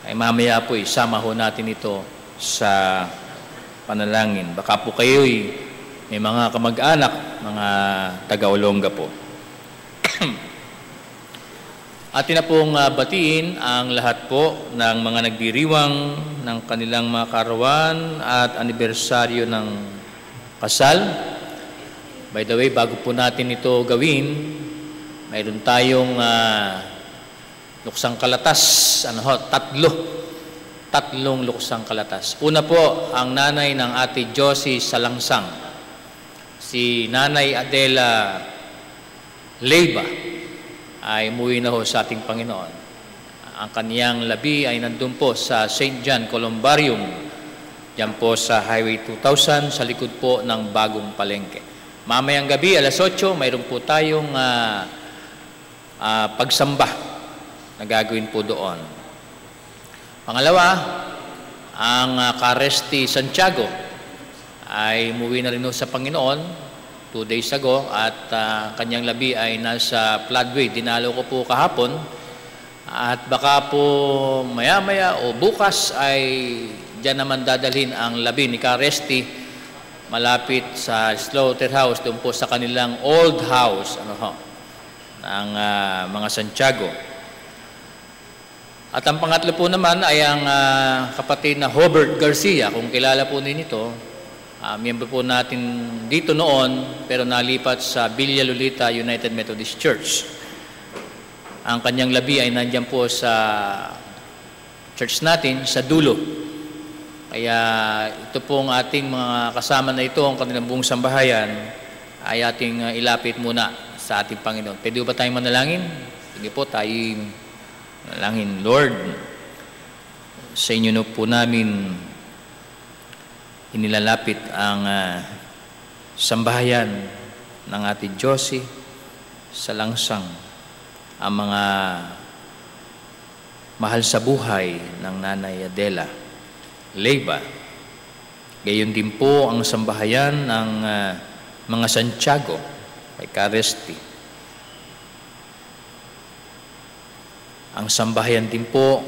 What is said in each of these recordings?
ay mamaya po isama ho natin ito sa panalangin. Baka po kayo'y may mga kamag-anak, mga taga-Olonga po. Atin na pong batiin ang lahat po ng mga nagdiriwang ng kanilang mga karawan at anibersaryo ng kasal. By the way, bago po natin ito gawin, mayroon tayong luksang kalatas, tatlong luksang kalatas. Una po, ang nanay ng Ate Josie Salangsang, si Nanay Adela Leyva, ay umuwi na ho sa ating Panginoon. Ang kaniyang labi ay nandun po sa St. John Columbarium, diyan po sa Highway 2000, sa likod po ng Bagong Palengke. Mamayang gabi, alas 8, mayroon po tayong pagsamba na gagawin po doon. Pangalawa, ang Caresti Santiago ay umuwi na rin sa Panginoon 2 days ago at kanyang labi ay nasa Floodway. Dinalo ko po kahapon at baka po maya-maya o bukas ay diyan naman dadalhin ang labi ni Caresti malapit sa slaughterhouse doon po sa kanilang old house ng mga Santiago. At ang pangatlo po naman ay ang kapatid na Hobert Garcia. Kung kilala po ninyo ito, miyembro po natin dito noon pero nalipat sa Villa Lolita United Methodist Church. Ang kanyang labi ay nandiyan po sa church natin sa dulo. Kaya ito pong ating mga kasama na ito, ang kanilang buong sambahayan, ay ating ilapit muna sa ating Panginoon. Pwede ba tayong manalangin? Sige po, tayong manalangin. Lord, sa inyo na po namin inilalapit ang sambahayan ng Ate Josie Salangsang, ang mga mahal sa buhay ng Nanay Adela Leyva. Gayon din po ang sambahayan ng mga Santiago kay Caresti. Ang sambahayan din po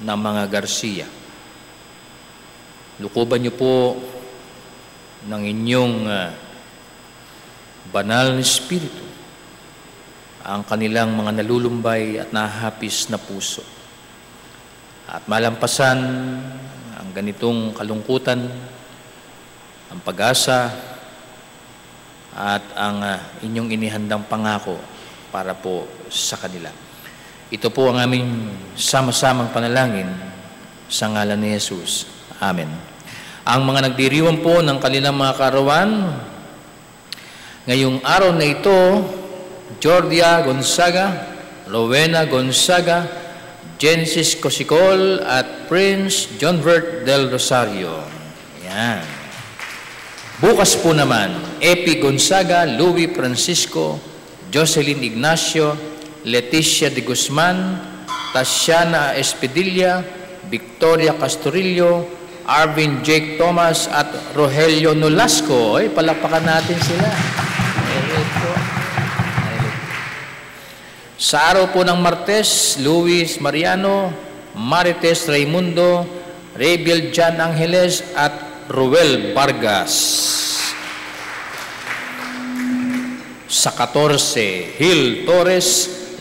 ng mga Garcia. Lukuban niyo po ng inyong banal na espiritu ang kanilang mga nalulumbay at nahapis na puso. At malampasan ang ganitong kalungkutan, ang pag-asa, at ang inyong inihandang pangako para po sa kanila. Ito po ang aming sama-samang panalangin sa ngalan ni Jesus. Amen. Ang mga nagdiriwang po ng kanilang mga karawan, ngayong araw na ito, Jordia Gonzaga, Rowena Gonzaga, Genesis Cosicol, at Prince Johnvert del Rosario. Ayan. Bukas po naman, Epi Gonzaga, Louis Francisco, Jocelyn Ignacio, Leticia de Guzman, Tatiana Espedilla, Victoria Castorillo, Arvin Jake Thomas, at Rogelio Nolasco. Ay, palakpakan natin sila. Sa araw po ng Martes, Luis Mariano, Marites Raimundo, Rebel Jan Angeles, at Ruel Vargas. Sa 14, Hil Torres,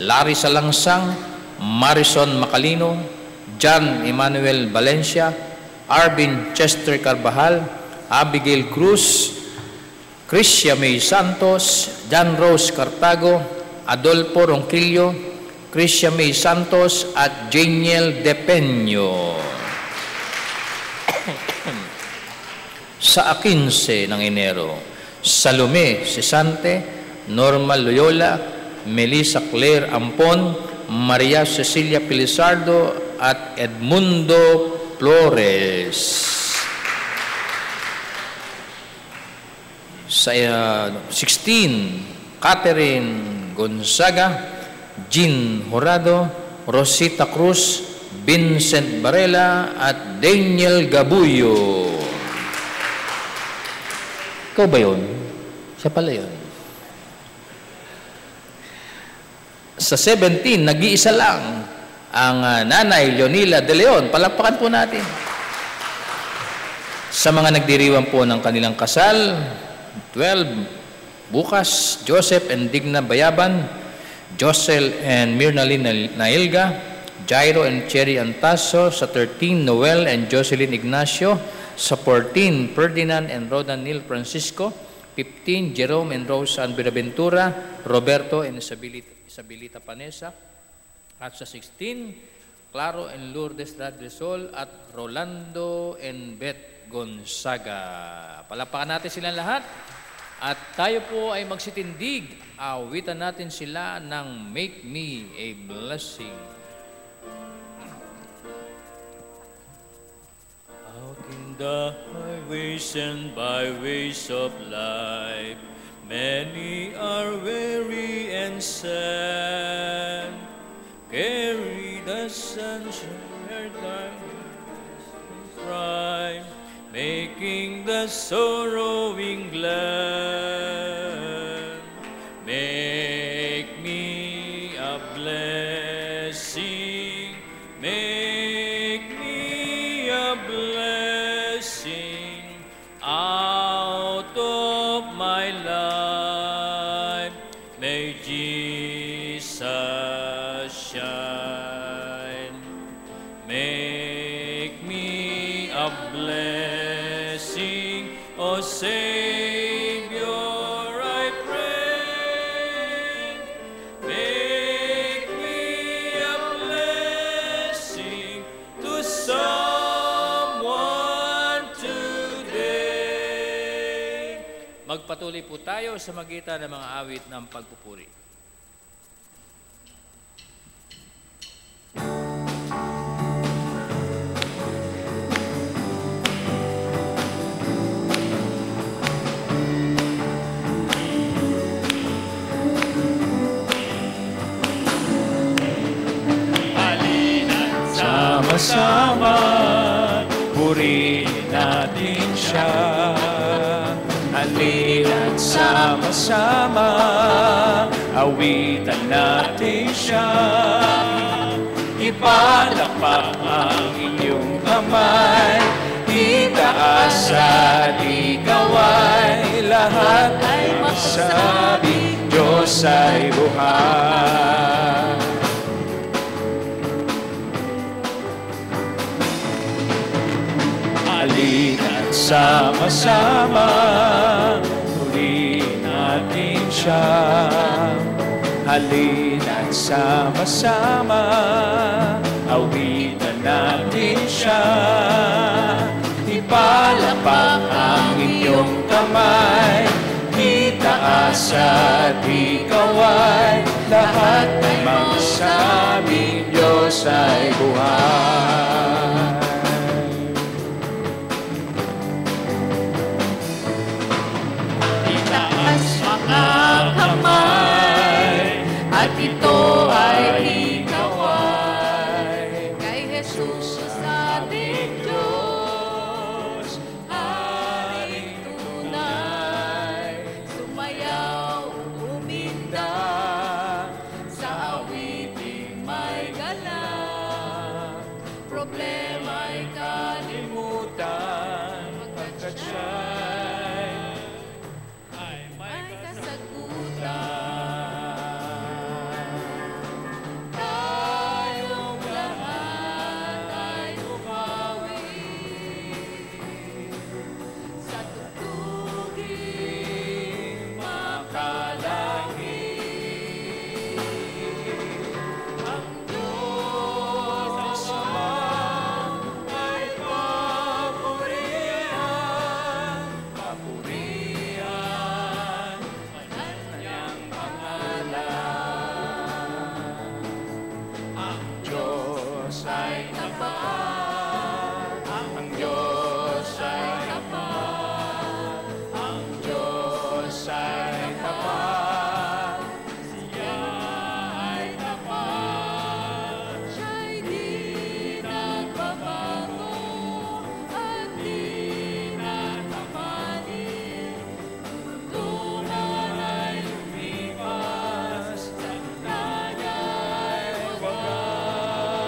Larry Salangsang, Marison Macalino, John Emmanuel Valencia, Arvin Chester Carbajal, Abigail Cruz, Cristia May Santos, John Rose Cartago, Adolfo Ronquillo, Cristia May Santos, at Janiel De Peño. Sa 15 ng Enero, Salome Cesante, Norma Loyola, Melissa Claire Ampon, Maria Cecilia Pilisardo, at Edmundo Flores. Sa 16, Catherine Gonzaga, Jean Horado, Rosita Cruz, Vincent Varela, at Daniel Gabuyo. Ikaw ba yun? Siya pala yun. Sa 17, nag-iisa lang, ang Nanay Leonila De Leon. Palakpakan po natin. Sa mga nagdiriwang po ng kanilang kasal, 12, bukas, Joseph and Digna Bayaban, Josel and Mirnalyn Nailga, Jairo and Cherry Antaso. Sa 13, Noel and Jocelyn Ignacio. Sa 14, Ferdinand and Rodan Neil Francisco. 15, Jerome and Rose San Binaventura, Roberto and Isabelita Panesa. At sa 16, Claro and Lourdes Radresol at Rolando and Beth Gonzaga. Palapakan natin silang lahat. At tayo po ay magsitindig. Awitan natin sila ng Make Me a Blessing. Out in the highways and byways of life, many are weary and sad. Carry the sunshine, their darkness bright, making the sorrowing glad. Make me a blessing, make me a blessing out of my life. May Jesus shine. Make me a blessing, O Savior, I pray. Make me a blessing to someone today. Magpatuloy po tayo sa magitan ng mga awit ng pagpupuri. Sama-sama, purihin natin siya. Halina't sama-sama, awitan natin siya. Ipalakpak ang inyong kamay, itaas at ikaway. Lahat ay magsabi, Diyos ay buhay. Halina't sama-sama, purihin natin siya. Halina't sama-sama, awitan natin siya. Ipalakpak ang inyong kamay, itaas at ikaway. Lahat ay magsabi, Diyos ay buhay. Kamay, at ito ay ikaway kay Jesus ating Diyos, Haring tunay, sumayaw, uminda, sa awiting may galak, problema'y kalimutan, pagkat siya'y tayong lahat ay umawi sa tugtuging makalangit. Ang Diyos Ama ay papurihan, papurihan ang kanyang pangalan. Ang Diyos ay tapat, ang Diyos ay tapat, ang Diyos ay tapat, siya ay tapat. Siya'y di nagbabago at di natamanin. Tuntunan ay lumipas, sa kanya'y wagas.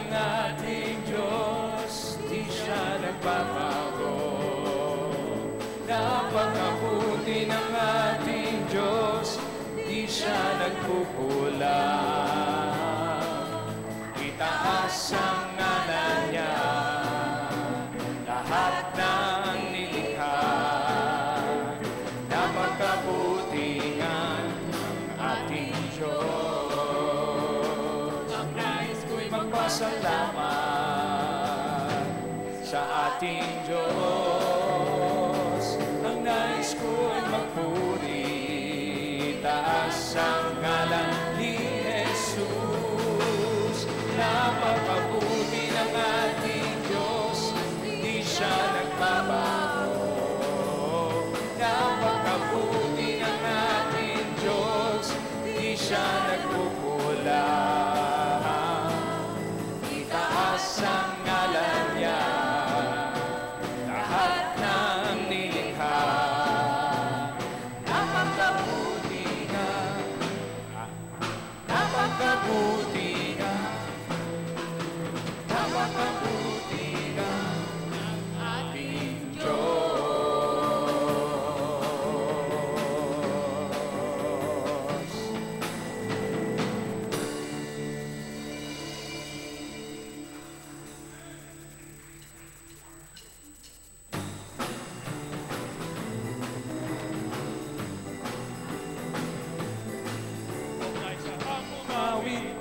ng ating Diyos, di siya nagbabago. Napakabuti ng ating Diyos, di siya nagkukulang. Itaas ang ngalan niya, lahat ng nilikha. Napakabutingan ng ating Diyos. Ang nais ko'y magpasalamat sa ating Diyos. Ang nais ko'y magpuri, taas ang ngalan ni Jesus. Napakabuti ng ating Diyos, di siya nagbabago. Napakabuti ng ating Diyos, di siya nagkukulang. Itaas ang ngalan niya, lahat ng nilikha. Napakabuti ka, napakabuti ka, napakabuti ka ng ating Diyos.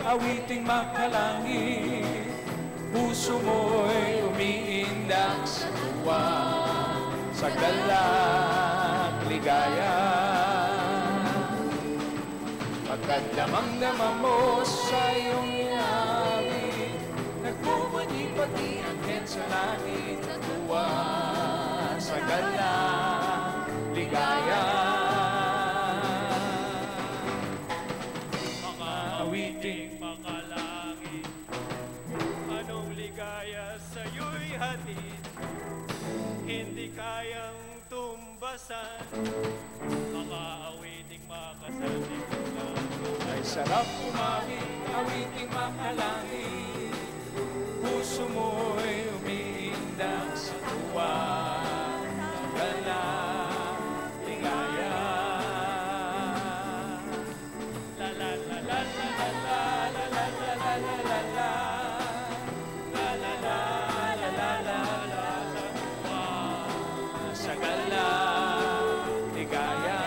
Awiting makalangit, puso mo'y umiindak sa tuwa, sa galak, ligaya. Pagkat damang-dama mo sa iyong inawit, nagpupunyi pati ang head sa langit, sa tuwa, sa galak, ligaya. Awiting makalangit, anong ligaya sa'yo'y hatid, hindi kayang tumbasan, mga awiting makasalig ay sarap umawit, awiting makalangit, puso mo'y umiindak sa tuwa, sa galak, ligaya. La la la la la la la la la la la la la la la la la la la la sa tuwa, sa galak, ligaya.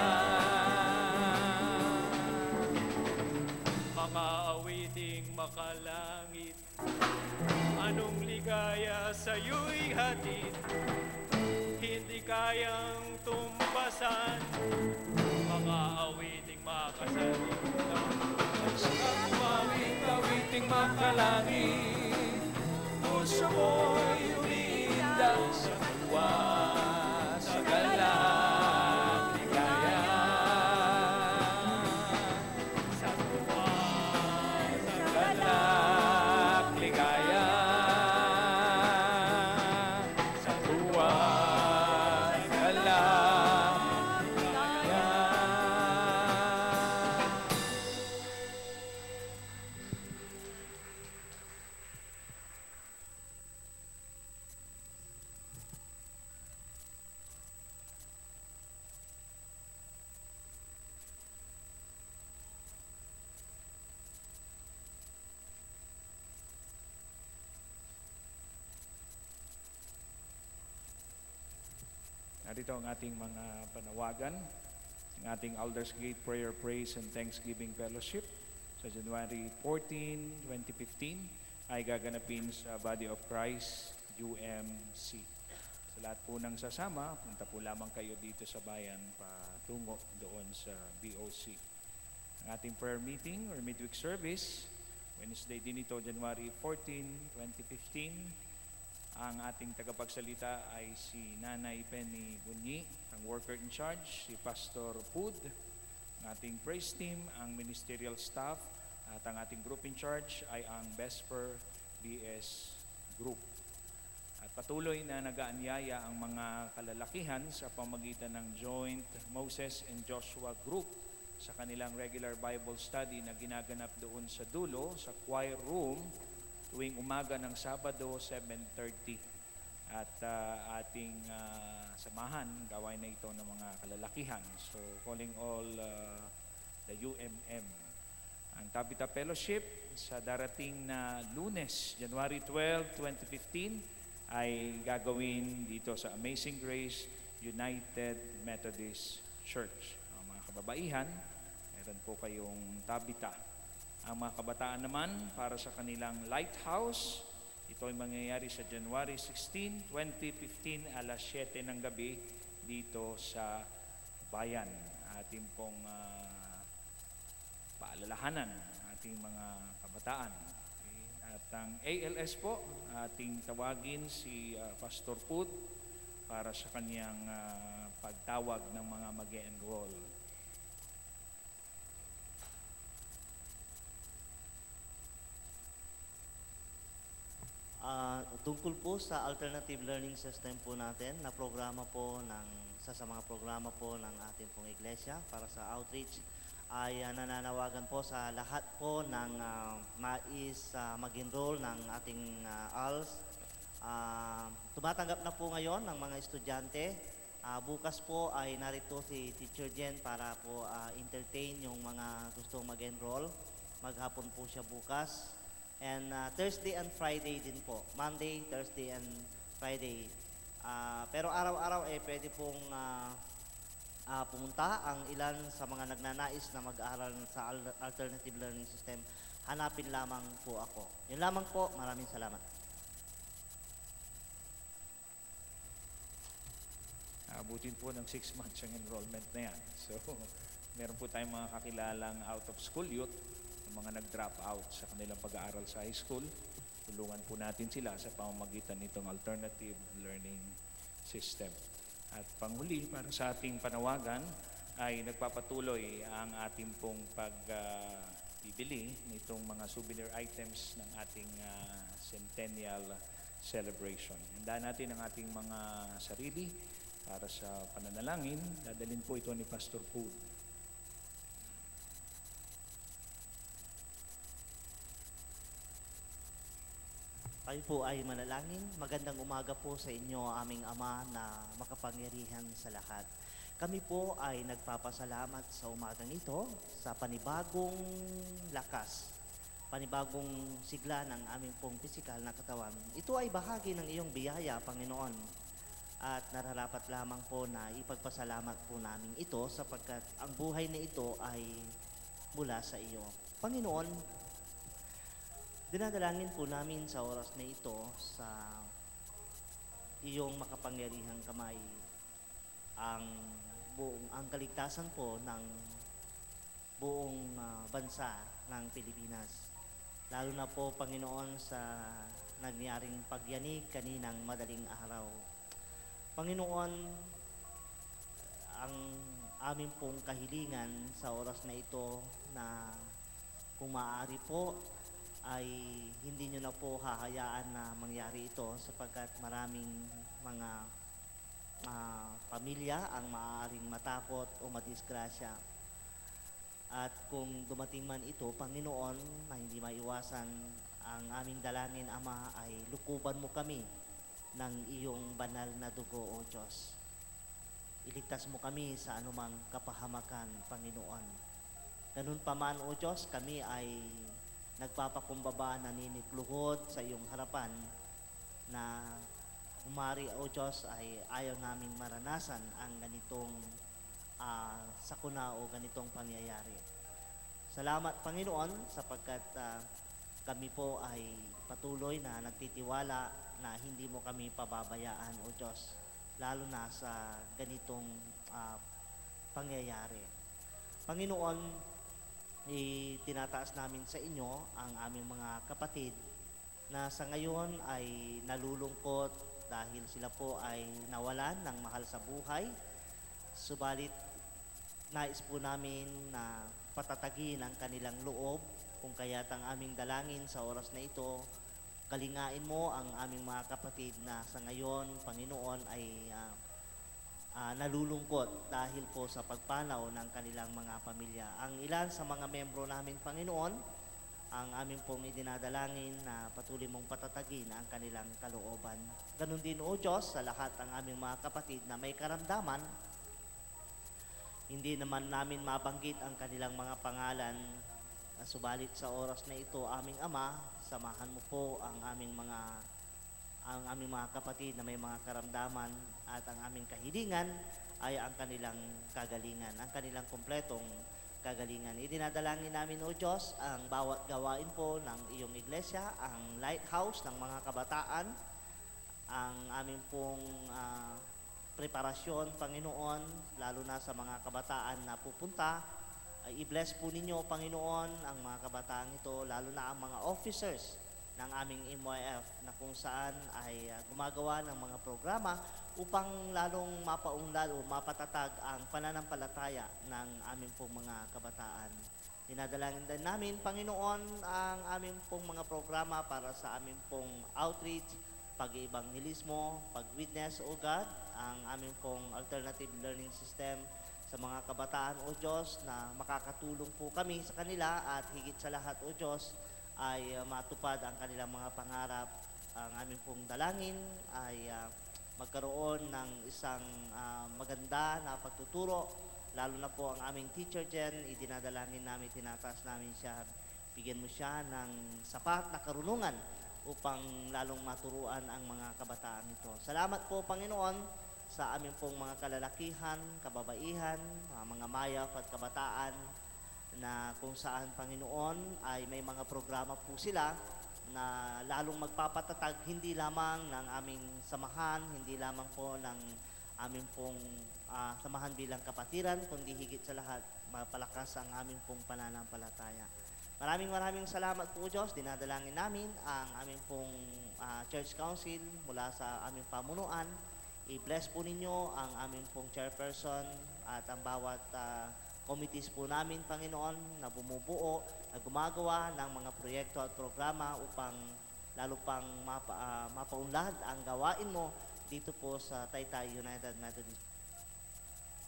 mga awiting makalangit, anong ligaya sa'yo'y hatid, hindi kayang tumbasan, mga awiting makasalig. Sarap umawit, awiting makalangit, puso mo'y umiindak sa tuwa, sa galak, ligaya. Sa tuwa, sa galak, ligaya. Sa tuwa, sa galak, ligaya. Narito ang ating mga panawagan, ang ating Elders Gate Prayer, Praise and Thanksgiving Fellowship sa January 14, 2015 ay gaganapin sa Body of Christ, UMC. Sa lahat po ng sasama, punta po lamang kayo dito sa bayan patungo doon sa BOC. Ang ating prayer meeting or midweek service, Wednesday din ito, January 14, 2015. Ang ating tagapagsalita ay si Nanay Penny Bunyi, ang worker in charge, si Pastor Pud, ang ating praise team, ang ministerial staff, at ang ating group in charge ay ang Vesper BS Group. At patuloy na nag-aanyaya ang mga kalalakihan sa pamagitan ng Joint Moses and Joshua Group sa kanilang regular Bible study na ginaganap doon sa dulo, sa choir room, tuwing umaga ng Sabado, 7:30. At ating samahan, gawain na ito ng mga kalalakihan. So, calling all the UMM. Ang Tabita Fellowship sa darating na Lunes, January 12, 2015, ay gagawin dito sa Amazing Grace United Methodist Church. Ang mga kababaihan, meron po kayong Tabita. Ang mga kabataan naman, para sa kanilang Lighthouse, ito ay mangyayari sa January 16, 2015, alas 7 ng gabi dito sa bayan. Ating pong paalalahanan ating mga kabataan. Okay. At ang ALS po, ating tawagin si Pastor Pud para sa kanyang pagtawag ng mga mag-enroll. Tungkol po sa alternative learning system po natin na programa po ng sa mga programa po ng ating pong iglesia para sa outreach ay nananawagan po sa lahat po ng mag-enroll ng ating ALS. Tumatanggap na po ngayon ng mga estudyante. Bukas po ay narito si Teacher Jen para po entertain yung mga gustong mag-enroll. Maghapon po siya bukas. And Thursday and Friday din po. Monday, Thursday, and Friday. Pero araw-araw pwede pong pumunta ang ilan sa mga nagnanais na mag-aaral sa alternative learning system. Hanapin lamang po ako. Yun lamang po. Maraming salamat. Abutin po ng 6 months ang enrollment na yan. So, meron po tayong mga kakilalang out-of-school youth, mga nag-drop out sa kanilang pag-aaral sa high school. Tulungan po natin sila sa pamamagitan nitong alternative learning system. At panghuli, para sa ating panawagan, ay nagpapatuloy ang ating pong pagbibili nitong mga souvenir items ng ating centennial celebration. Handaan natin ang ating mga sarili para sa pananalangin. Dadalhin po ito ni Pastor Pud. Kayo po ay manalangin. Magandang umaga po sa inyo, aming Ama na makapangyarihan sa lahat. Kami po ay nagpapasalamat sa umagang ito sa panibagong lakas, panibagong sigla ng aming pong pisikal na katawan. Ito ay bahagi ng iyong biyaya, Panginoon. At nararapat lamang po na ipagpasalamat po namin ito sapagkat ang buhay na ito ay mula sa iyo. Panginoon, dinadalangin po namin sa oras na ito sa iyong makapangyarihang kamay ang kaligtasan po ng buong bansa ng Pilipinas. Lalo na po, Panginoon, sa nangyaring pagyanig kaninang madaling araw. Panginoon, ang aming pong kahilingan sa oras na ito na kung maaari po ay hindi nyo na po hahayaan na mangyari ito sapagkat maraming mga pamilya ang maaaring matakot o madisgrasya. At kung dumating man ito, Panginoon, na hindi maiwasan, ang aming dalangin, Ama, ay lukuban mo kami ng iyong banal na dugo, O Diyos. Iligtas mo kami sa anumang kapahamakan, Panginoon. Ganun pa man, O Diyos, kami ay nagpapakumbaba, naninigluhod sa iyong harapan na umari, O Diyos, ay ayaw naming maranasan ang ganitong sakuna o ganitong pangyayari. Salamat, Panginoon, sapagkat kami po ay patuloy na nagtitiwala na hindi mo kami pababayaan, O Diyos, lalo na sa ganitong pangyayari. Panginoon, tinataas namin sa inyo ang aming mga kapatid na sa ngayon ay nalulungkot dahil sila po ay nawalan ng mahal sa buhay. Subalit, nais po namin na patatagin ang kanilang loob, kung kaya't ang aming dalangin sa oras na ito, kalingain mo ang aming mga kapatid na sa ngayon, Panginoon, ay nalulungkot dahil po sa pagpanaw ng kanilang mga pamilya. Ang ilan sa mga membro namin, Panginoon, ang amin pong idinadalangin na patuloy mong patatagin ang kanilang kalooban. Ganon din, O Diyos, sa lahat ng aming mga kapatid na may karamdaman, hindi naman namin mabanggit ang kanilang mga pangalan. Subalit sa oras na ito, aming Ama, samahan mo po ang aming mga kapatid na may mga karamdaman at ang aming kahilingan ay ang kanilang kagalingan, ang kanilang kumpletong kagalingan. Idinadalangin namin, O Diyos, ang bawat gawain po ng iyong iglesia, ang lighthouse ng mga kabataan, ang aming pong preparasyon, Panginoon, lalo na sa mga kabataan na pupunta. Ay i-bless po ninyo, Panginoon, ang mga kabataan ito, lalo na ang mga officers ng aming MYF na kung saan ay gumagawa ng mga programa upang lalong mapaunlad o mapatatag ang pananampalataya ng aming pong mga kabataan. Dinadalangin din namin, Panginoon, ang aming pong mga programa para sa aming pong outreach, pag-ibanghelismo, pag-witness, O God, ang aming pong alternative learning system sa mga kabataan, O Diyos, na makakatulong po kami sa kanila at higit sa lahat, O Diyos, ay matupad ang kanilang mga pangarap. Ang aming pong dalangin ay magkaroon ng isang maganda na pagtuturo, lalo na po ang aming teacher Jen, idinadalangin namin, tinataas namin siya, bigyan mo siya ng sapat na karunungan upang lalong maturuan ang mga kabataan ito. Salamat po, Panginoon, sa aming pong mga kalalakihan, kababaihan, mga mayaf at kabataan na kung saan, Panginoon, ay may mga programa po sila na lalong magpapatatag hindi lamang ng aming samahan, hindi lamang po ng aming pong samahan bilang kapatiran, kundi higit sa lahat, mapalakas ang aming pong pananampalataya. Maraming salamat po, Diyos. Dinadalangin namin ang aming pong church council mula sa aming pamunuan. I-bless po ninyo ang aming pong chairperson at ang bawat committees po namin, Panginoon, na bumubuo, na gumagawa ng mga proyekto at programa upang lalo pang mapaunlad ang gawain mo dito po sa Taytay United Methodist.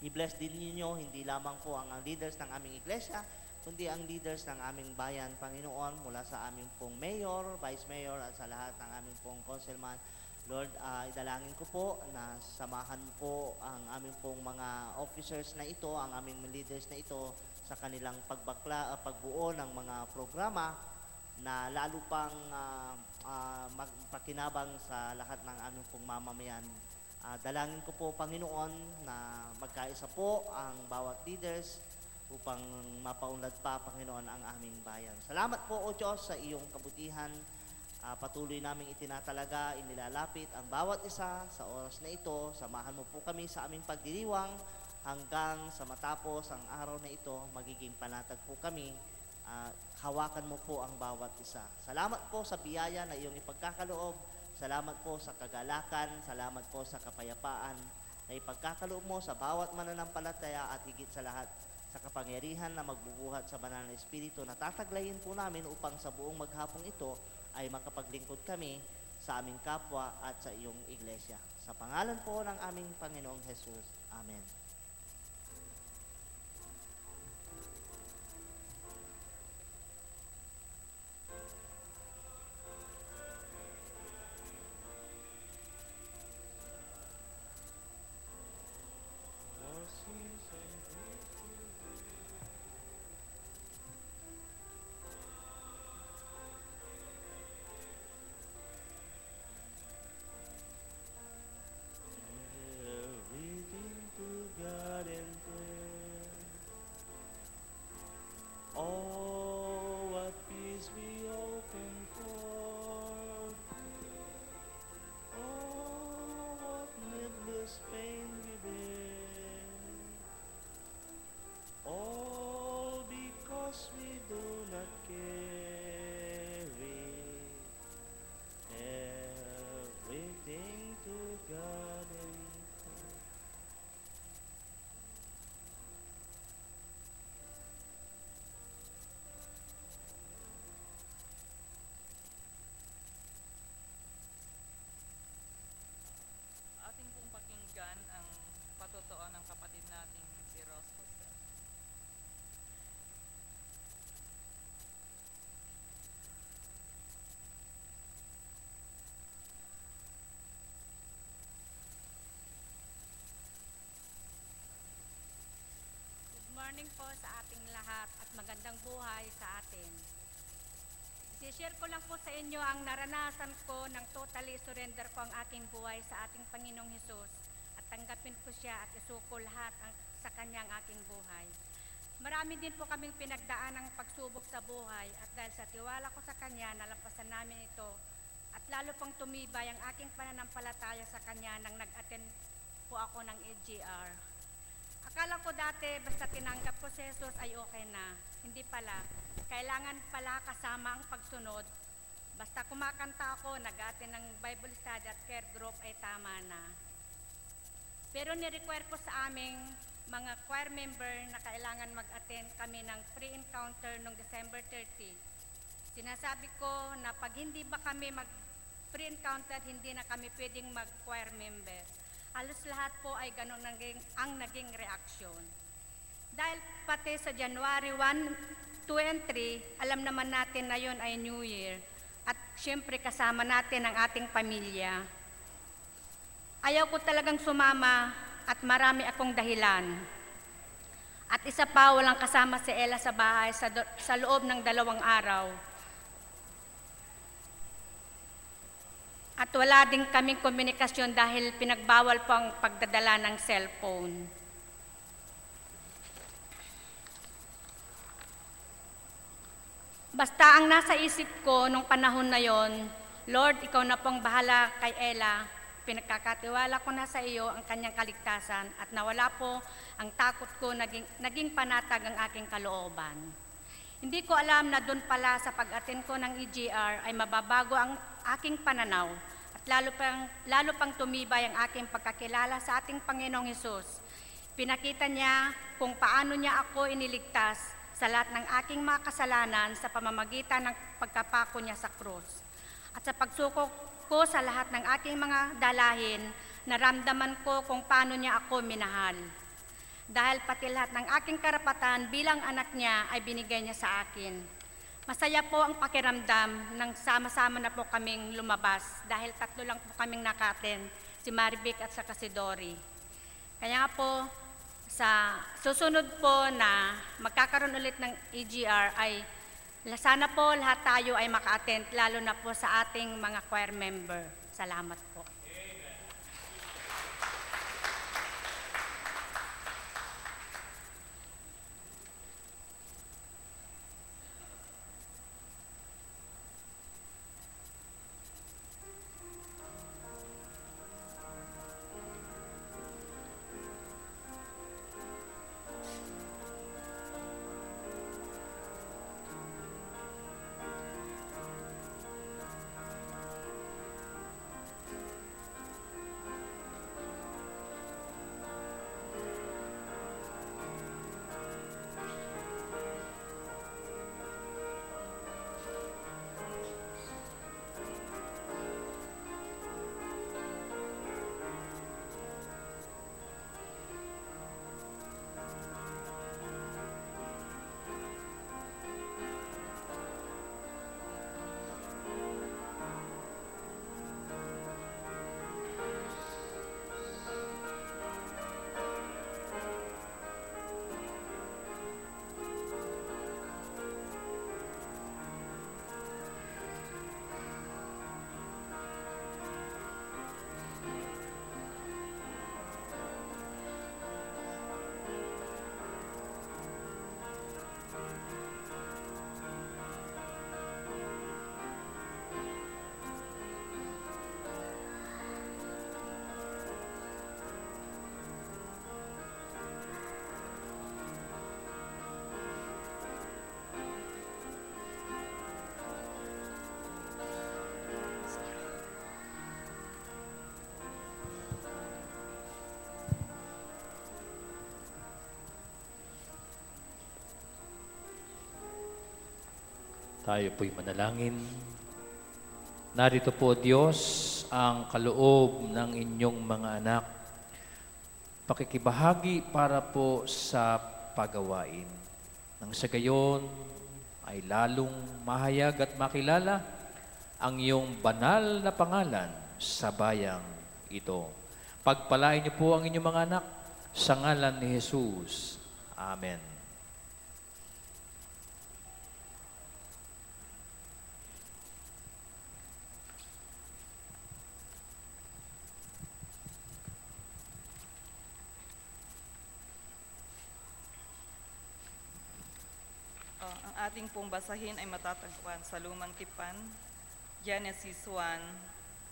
I-bless din ninyo hindi lamang po ang leaders ng aming iglesia, kundi ang leaders ng aming bayan, Panginoon, mula sa aming pong mayor, vice mayor at sa lahat ng aming pong councilman. Lord, idalangin ko po na samahan po ang aming pong mga officers na ito, ang aming leaders na ito sa kanilang pagbuo ng mga programa na lalo pang magpakinabang sa lahat ng aming pong mamamayan. Dalangin ko po, Panginoon, na magkaisa po ang bawat leaders upang mapaunlad pa, Panginoon, ang aming bayan. Salamat po, O Diyos, sa iyong kabutihan. Patuloy naming itinatalaga, inilalapit ang bawat isa sa oras na ito. Samahan mo po kami sa aming pagdiriwang hanggang sa matapos ang araw na ito, magiging panatag po kami. Hawakan mo po ang bawat isa. Salamat po sa biyaya na iyong ipagkakaloob. Salamat po sa kagalakan. Salamat po sa kapayapaan na ipagkakaloob mo sa bawat mananampalataya at higit sa lahat sa kapangyarihan na magbubuhat sa banal na Espiritu na tataglayin po namin upang sa buong maghapong ito ay makapaglingkod kami sa aming kapwa at sa iyong iglesia. Sa pangalan po ng aming Panginoong Jesus. Amen. Everything together. morning po sa ating lahat at magandang buhay sa atin. I-share ko lang po sa inyo ang naranasan ko ng totally surrender ko ang aking buhay sa ating Panginoong Hesus at tanggapin ko siya at isuko lahat sa Kanya ang aking buhay. Marami din po kaming pinagdaan ng pagsubok sa buhay at dahil sa tiwala ko sa Kanya, nalampasan namin ito at lalo pang tumibay ang aking pananampalataya sa Kanya nang nag-attend po ako ng EGR. Akala ko dati basta tinanggap ko si Jesus ay okay na. Hindi pala. Kailangan pala kasama ang pagsunod. Basta kumakanta ako, nag-attend ng Bible study at care group ay tama na. Pero ni-require ko sa aming mga choir member na kailangan mag-attend kami ng pre-encounter noong December 30. Sinasabi ko na pag hindi ba kami mag-pre-encounter, hindi na kami pwedeng mag-choir member. Halos lahat po ay ganun ang naging reaksyon. Dahil pati sa January 1, 2, and 3, alam naman natin na yun ay New Year. At syempre kasama natin ang ating pamilya. Ayaw ko talagang sumama at marami akong dahilan. At isa pa, walang kasama si Ella sa bahay sa loob ng 2 araw. At wala din kaming komunikasyon dahil pinagbawal po ang pagdadala ng cellphone. Basta ang nasa isip ko nung panahon na yon, Lord, ikaw na pong bahala kay Ella. Pinagkakatiwala ko na sa iyo ang kanyang kaligtasan at nawala po ang takot ko, naging panatag ang aking kalooban. Hindi ko alam na doon pala sa pag-attend ko ng EGR ay mababago ang aking pananaw at lalo pang tumibay ang aking pagkakilala sa ating Panginoong Hesus. Pinakita niya kung paano niya ako iniligtas sa lahat ng aking mga kasalanan sa pamamagitan ng pagkapako niya sa krus. At sa pagsuko ko sa lahat ng aking mga dalahin, naramdaman ko kung paano niya ako minahal. Dahil pati lahat ng aking karapatan bilang anak niya ay binigay niya sa akin. Masaya po ang pakiramdam nang sama-sama na po kaming lumabas dahil 3 lang po kaming nakaten, si Marivic at saka si Dory. Kaya nga po, sa susunod po na magkakaroon ulit ng EGR ay sana po lahat tayo ay maka-attend, lalo na po sa ating mga choir member. Salamat po. Tayo po'y manalangin. Narito po, Diyos, ang kaloob ng inyong mga anak. Pakikibahagi para po sa pagawain. Nang sa gayon ay lalong mahayag at makilala ang iyong banal na pangalan sa bayang ito. Pagpalain niyo po ang inyong mga anak sa ngalan ni Jesus. Amen. ang ating pong basahin ay matatagpuan sa Lumang Tipan, Genesis 1,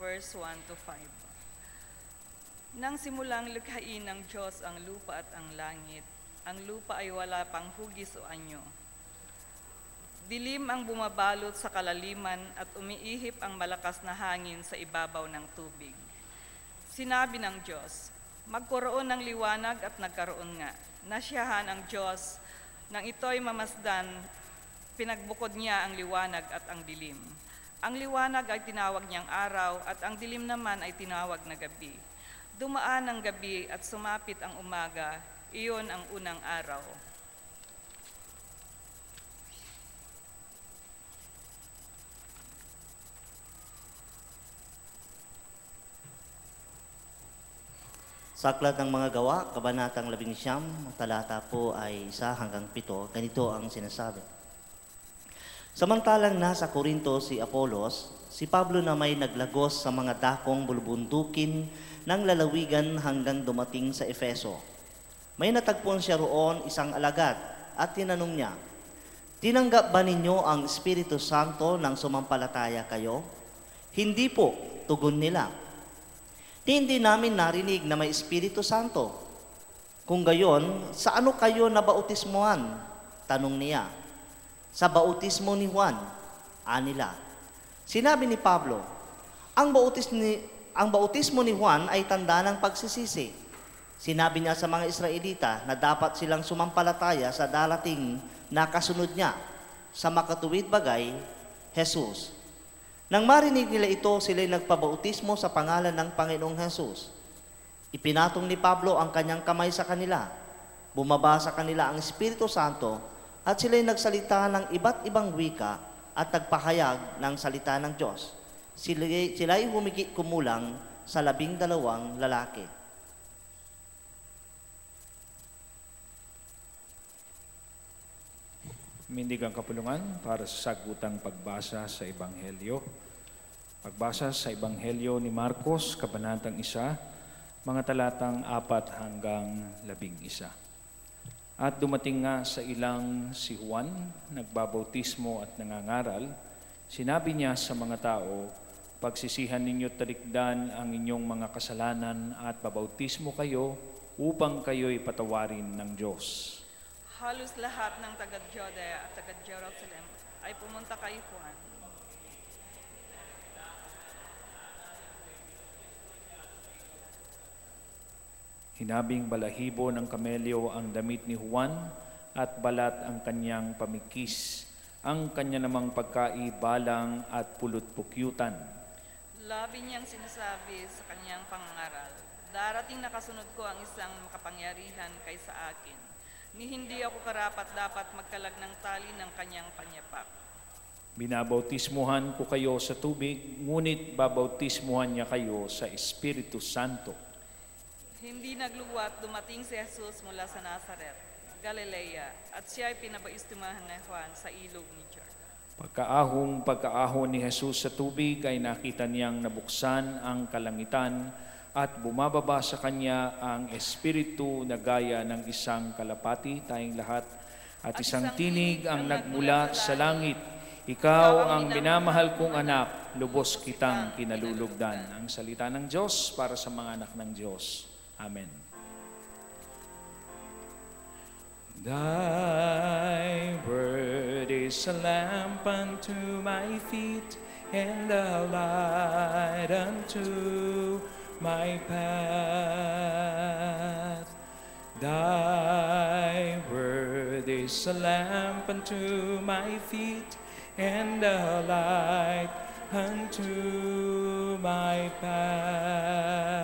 verse 1 to 5. Nang simulang likhain ng Diyos ang lupa at ang lupa ay wala pang hugis o anyo. Dilim ang bumabalot sa kalaliman at umiihip ang malakas na hangin sa ibabaw ng tubig. Sinabi ng Diyos, magkaroon ng liwanag at nagkaroon nga. Nasiyahan ang Diyos, nang ito'y mamasdan, pinagbukod niya ang liwanag at ang dilim. Ang liwanag ay tinawag niyang araw at ang dilim naman ay tinawag na gabi. Dumaan ang gabi at sumapit ang umaga, iyon ang unang araw. Sa Aklat ng Mga Gawa, Kabanatang 19, talata po ay 1 hanggang 7, ganito ang sinasabi. Samantalang nasa Corinto si Apolos, si Pablo na may naglagos sa mga dakong bulubundukin ng lalawigan hanggang dumating sa Efeso. May natagpuan siya roon isang alagad at tinanong niya, tinanggap ba ninyo ang Espiritu Santo nang sumampalataya kayo? Hindi po, tugon nila. Hindi namin narinig na may Espiritu Santo. Kung gayon, sa ano kayo nabautismuhan? Tanong niya. Sa bautismo ni Juan, anila. Sinabi ni Pablo, ang bautismo ni Juan ay tanda ng pagsisisi. Sinabi niya sa mga Israelita na dapat silang sumampalataya sa darating na kasunod niya, sa makatuwid bagay, Jesus. Nang marinig nila ito, sila'y nagpabautismo sa pangalan ng Panginoong Jesus. Ipinatong ni Pablo ang kanyang kamay sa kanila. Bumaba sa kanila ang Espiritu Santo at sila'y nagsalita ng iba't ibang wika at nagpahayag ng salita ng Diyos. Sila'y humigit kumulang sa 12 lalaki. Mindig ang kapulungan para sa sagutang pagbasa sa Ebanghelyo. Pagbasa sa Ebanghelyo ni Marcos, Kabanatang 1, mga talatang 4 hanggang 11. At dumating nga sa ilang si Juan, nagbabautismo at nangangaral. Sinabi niya sa mga tao, pagsisihan ninyo talikdan ang inyong mga kasalanan at babautismo kayo upang kayo'y patawarin ng Diyos. Halos lahat ng taga-Judea at taga-Jerusalem ay pumunta kay Juan. Hinabing balahibo ng kamelyo ang damit ni Juan at balat ang kanyang pamikis, ang kanya namang pagkaibalang at pulot-pukyutan. Labi niyang sinasabi sa kanyang pangangaral, darating na kasunod ko ang isang makapangyarihan kaysa akin. Ni hindi ako karapat-dapat magkalag ng tali ng kanyang panyapak. Binabautismuhan ko kayo sa tubig, ngunit babautismuhan niya kayo sa Espiritu Santo. Hindi nagluwat, dumating si Jesus mula sa Nazaret, Galilea, at siya ay pinabautismuhan ni Juan sa ilog ni Jordan. Pagkaahon ni Jesus sa tubig ay nakita niyang nabuksan ang kalangitan at bumababa sa kanya ang Espiritu na gaya ng isang kalapati, tayong lahat, at isang tinig ang nagmula sa langit. Ikaw ang minamahal kong anak, lubos kitang kinalulugdan. Ang salita ng Diyos para sa mga anak ng Diyos. Amen. Thy word is a lamp unto my feet and a light unto my path. Thy word is a lamp unto my feet and a light unto my path.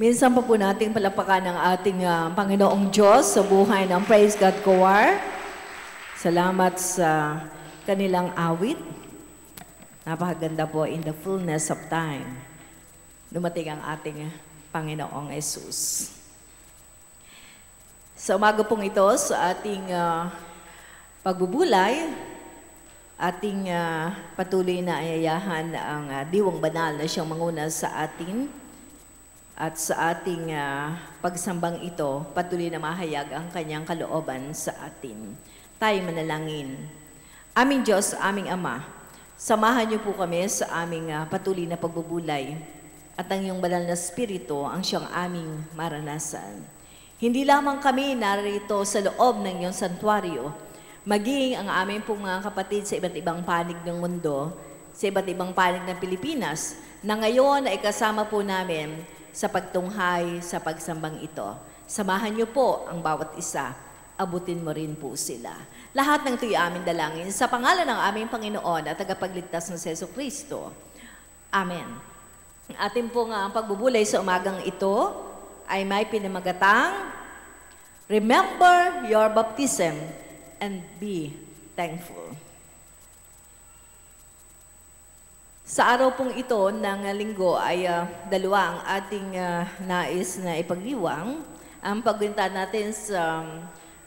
Minsan pa po natin palapakan ang ating Panginoong Diyos sa buhay ng Praise God Choir. Salamat sa kanilang awit. Napakaganda po, in the fullness of time. Dumating ang ating Panginoong Jesus. Sa umaga pong ito, sa ating pagbubulay, ating patuloy na ayayahan ang Diwang Banal na siyang manguna sa atin. At sa ating pagsambang ito, patuloy na mahayag ang kanyang kalooban sa atin. Tayo manalangin. Aming Diyos, aming Ama, samahan niyo po kami sa aming patuloy na pagbubulay at ang iyong banal na spirito ang siyang aming maranasan. Hindi lamang kami narito sa loob ng iyong santuario, maging ang aming pong mga kapatid sa iba't ibang panig ng mundo, sa iba't ibang panig ng Pilipinas, na ngayon ay kasama po namin sa pagtunghay sa pagsambang ito. Samahan niyo po ang bawat isa, abutin mo rin po sila. Lahat ng ito'y aming dalangin sa pangalan ng aming Panginoon at tagapagligtas ng Jesu Kristo. Amen. Ang ating pong pagbubulay sa umagang ito ay may pinamagatang, Remember your baptism and be thankful. Sa araw pong ito ng linggo ay dalawa ang ating nais na ipagdiwang. Ang paggunta natin sa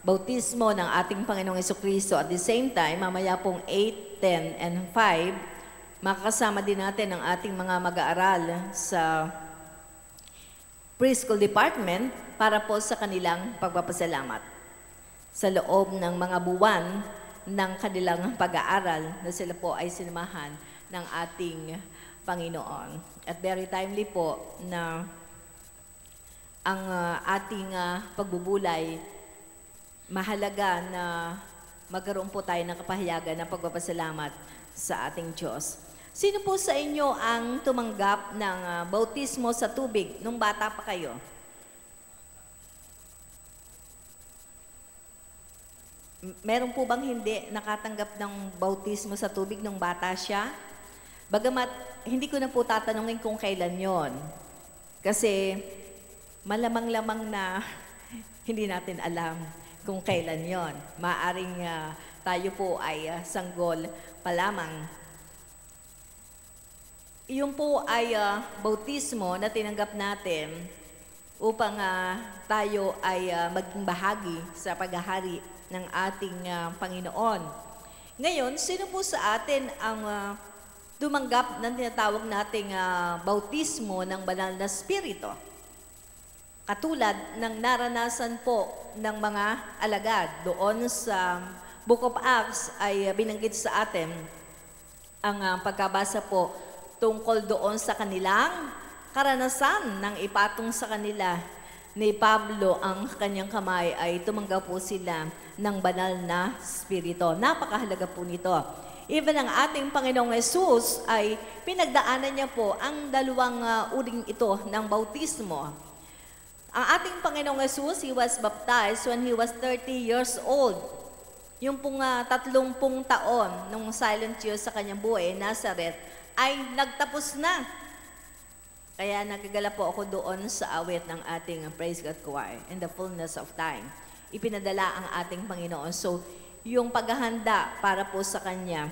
bautismo ng ating Panginoong Jesucristo. At the same time, mamaya pong 8, 10, and 5, makakasama din natin ang ating mga mag-aaral sa preschool department para po sa kanilang pagpapasalamat. Sa loob ng mga buwan ng kanilang pag-aaral na sila po ay sinamahan ng ating Panginoon. At very timely po na ang ating pagbubulay, mahalaga na magkaroon po tayo ng kapahayagan ng pagpapasalamat sa ating Diyos. Sino po sa inyo ang tumanggap ng bautismo sa tubig nung bata pa kayo? Meron po bang hindi nakatanggap ng bautismo sa tubig nung bata siya? Bagamat, hindi ko na po tatanungin kung kailan yon. Kasi malamang-lamang na hindi natin alam kung kailan yon. Maaring tayo po ay sanggol pa lamang. Iyon po ay bautismo na tinanggap natin upang tayo ay maging bahagi sa paghahari ng ating Panginoon. Ngayon, sino po sa atin ang tumanggap ng tinatawag nating bautismo ng banal na spirito? Katulad ng naranasan po ng mga alagad doon sa Book of Acts ay binanggit sa atin ang pagkabasa po tungkol doon sa kanilang karanasan ng ipatong sa kanila ni Pablo ang kanyang kamay ay tumanggap po sila ng banal na spirito. Napakahalaga po nito. Even ang ating Panginoong Jesus ay pinagdaanan niya po ang dalawang uring ito ng bautismo. Ang ating Panginoong Jesus, He was baptized when He was 30 years old. Yung pong 30 taon nung silent years sa kanyang buhay, Nazareth, ay nagtapos na. Kaya nagkagala po ako doon sa awit ng ating Praise God Choir, in the fullness of time. Ipinadala ang ating Panginoon. So, yung paghahanda para po sa Kanya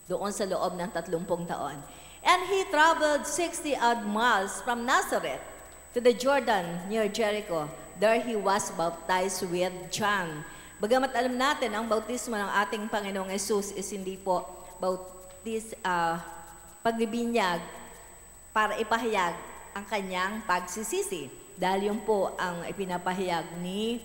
doon sa loob ng 30 taon. And He traveled 60 odd miles from Nazareth to the Jordan near Jericho. There He was baptized with John. Bagamat alam natin, ang bautismo ng ating Panginoong Jesus is hindi po pagbibinyag para ipahayag ang kanyang pagsisisi. Dahil yun po ang ipinapahayag ni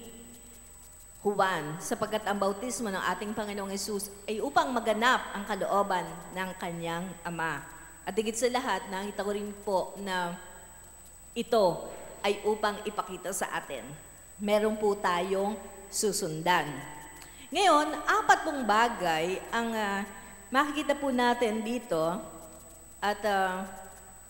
Juan, sapagkat ang bautismo ng ating Panginoong Jesus ay upang maganap ang kalooban ng kanyang Ama. At higit sa lahat, nakita ko rin po na ito ay upang ipakita sa atin. Meron po tayong susundan. Ngayon, 4 pong bagay ang makikita po natin dito at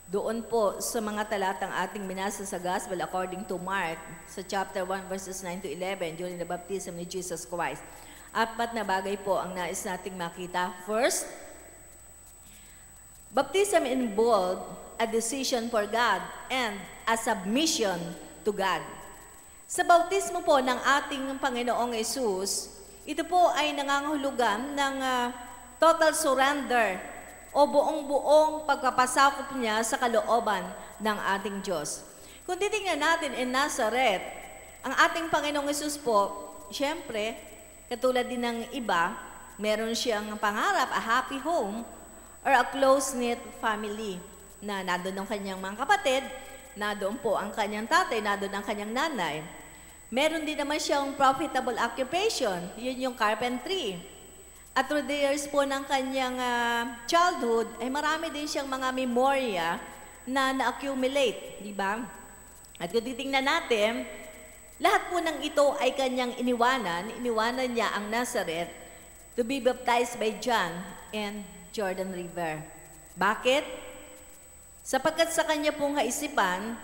doon po sa mga talatang ating binasa sa Gospel according to Mark, sa chapter 1 verses 9 to 11, during the baptism ni Jesus Christ. 4 na bagay po ang nais nating makita. First, Baptism involved a decision for God and a submission to God. Sa bautismo po ng ating Panginoong Yesus, ito po ay nangangahulugan ng total surrender o buong-buong pagpapasakop niya sa kalooban ng ating Diyos. Kung titingnan natin in Nazareth, ang ating Panginoong Yesus po, siyempre, katulad din ng iba, meron siyang pangarap, a happy home, or a close-knit family na nandoon ang kanyang mga kapatid, nandoon po ang kanyang tatay, nandoon ang kanyang nanay. Meron din naman siyang profitable occupation, yun yung carpentry. At through the years po ng kanyang childhood, ay marami din siyang mga memorya na na-accumulate, di ba? At kung titingnan natin, lahat po ng ito ay kanyang iniwanan niya ang Nazareth to be baptized by John and Jordan River. Bakit? Sapagkat sa kanya pong kaisipan,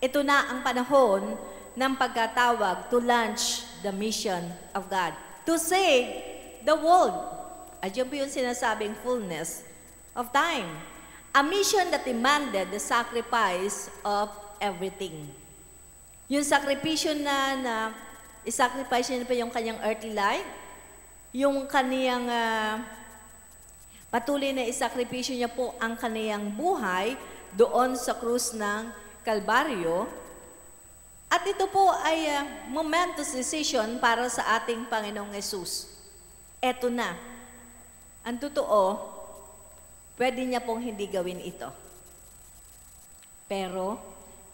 ito na ang panahon ng pagkatawag to launch the mission of God, to save the world. At yun po yung sinasabing fullness of time. A mission that demanded the sacrifice of everything. Yung sakripisyo na isacrifice niya pa yung kanyang earthly life, yung kaniyang patuloy na isakripisyo niya po ang kaniyang buhay doon sa krus ng Kalbaryo. At ito po ay momentous decision para sa ating Panginoong Yesus. Eto na. Ang totoo, pwede niya pong hindi gawin ito. Pero,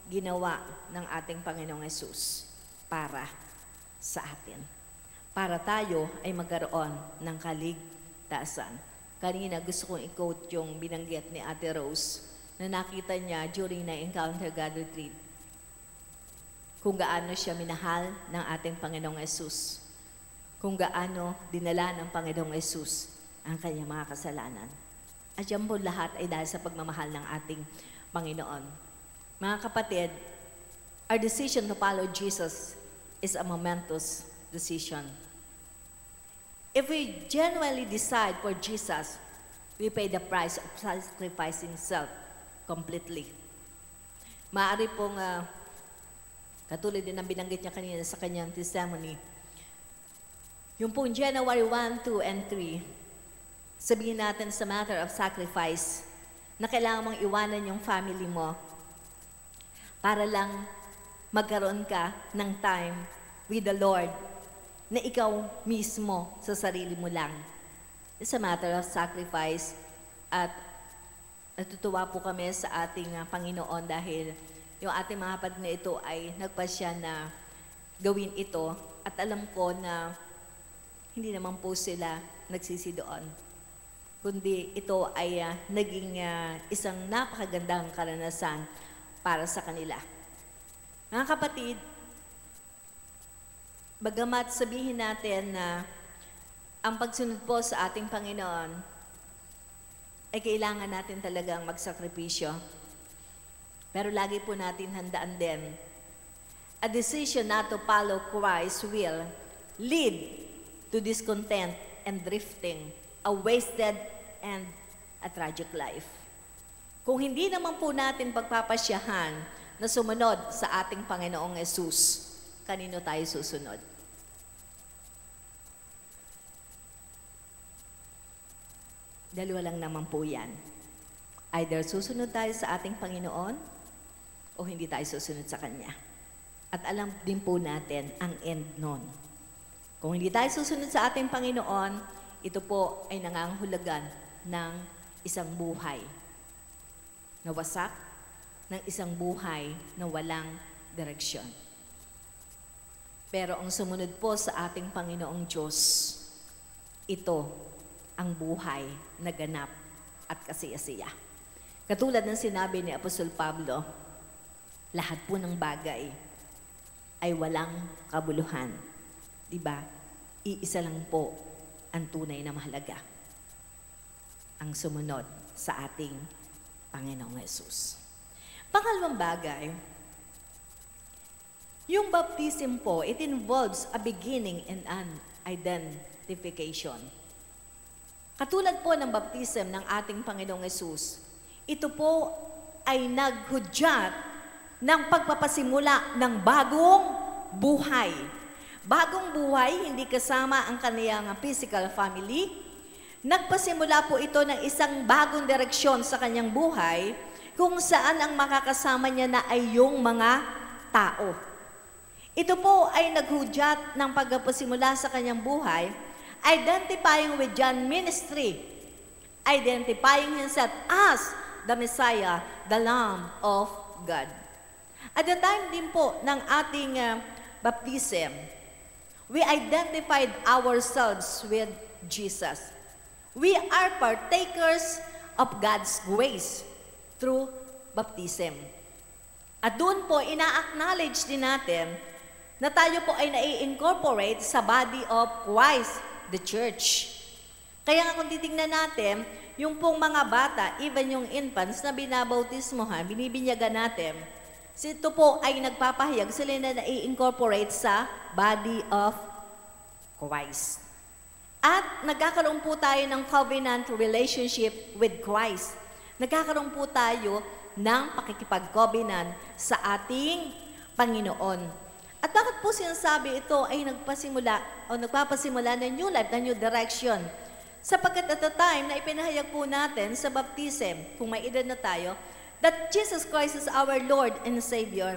ginawa ng ating Panginoong Yesus para sa atin. Para tayo ay magkaroon ng kaligtasan. Kanina gusto kong i-quote yung binanggit ni Ate Rose na nakita niya during na Encounter God Retreat. Kung gaano siya minahal ng ating Panginoong Yesus. Kung gaano dinala ng Panginoong Yesus ang kanyang mga kasalanan. At yan po lahat ay dahil sa pagmamahal ng ating Panginoon. Mga kapatid, our decision to follow Jesus is a momentous decision. If we genuinely decide for Jesus, we pay the price of sacrificing self completely. Maaari pong, katulad din ang binanggit niya kanina sa kanyang testimony, yung pong January 1, 2, and 3, sabihin natin sa matter of sacrifice, na kailangan mong iwanan yung family mo para lang magkaroon ka ng time with the Lord na ikaw mismo sa sarili mo lang. It's a matter of sacrifice. At natutuwa po kami sa ating Panginoon dahil yung ating mga kapatid na ito ay nagpasya na gawin ito. At alam ko na hindi naman po sila nagsisi doon. Kundi ito ay naging isang napakagandang karanasan para sa kanila. Mga kapatid, bagamat sabihin natin na ang pagsunod po sa ating Panginoon ay kailangan natin talagang magsakripisyo. Pero lagi po natin handaan din, a decision not to follow Christ will lead to discontent and drifting, a wasted and a tragic life. Kung hindi naman po natin pagpapasyahan na sumunod sa ating Panginoong Yesus, kanino tayo susunod? Dalawa lang naman po yan. Either susunod tayo sa ating Panginoon o hindi tayo susunod sa Kanya. At alam din po natin ang end nun. Kung hindi tayo susunod sa ating Panginoon, ito po ay nangangahulugan ng isang buhay na wasak, ng isang buhay na walang direksyon. Pero ang sumunod po sa ating Panginoong Diyos, ito ang buhay na ganap at kasiyasiya. Katulad ng sinabi ni Apostol Pablo, lahat po ng bagay ay walang kabuluhan. Diba? Iisa lang po ang tunay na mahalaga. Ang sumunod sa ating Panginoong Yesus. Pangalawang bagay, yung baptism po, it involves a beginning and an identification. Katulad po ng baptism ng ating Panginoong Yesus, ito po ay naghudyat ng pagpapasimula ng bagong buhay. Bagong buhay, hindi kasama ang kaniyang physical family. Nagpasimula po ito ng isang bagong direksyon sa kanyang buhay kung saan ang makakasama niya na ay yung mga tao. Ito po ay naghudyat ng pagpapasimula sa kanyang buhay, identifying with John ministry, identifying himself as the Messiah, the Lamb of God. At the time din po ng ating baptism, we identified ourselves with Jesus. We are partakers of God's grace through baptism. At doon po, ina-acknowledge din natin na tayo po ay nai-incorporate sa body of Christ, the church. Kaya nga kung titingnan natin, yung pong mga bata, even yung infants na binabautismohan, binibinyagan natin, ito po ay nagpapahayag sila na nai-incorporate sa body of Christ. At nagkakaroon po tayo ng covenant relationship with Christ. Nagkakaroon po tayo ng pakikipag-covenant sa ating Panginoon. At bakit po sinasabi ito ay nagpapasimula ng new life, ng new direction? Sapagkat at the time na ipinahayag po natin sa baptism, kung may edad na tayo, that Jesus Christ is our Lord and Savior,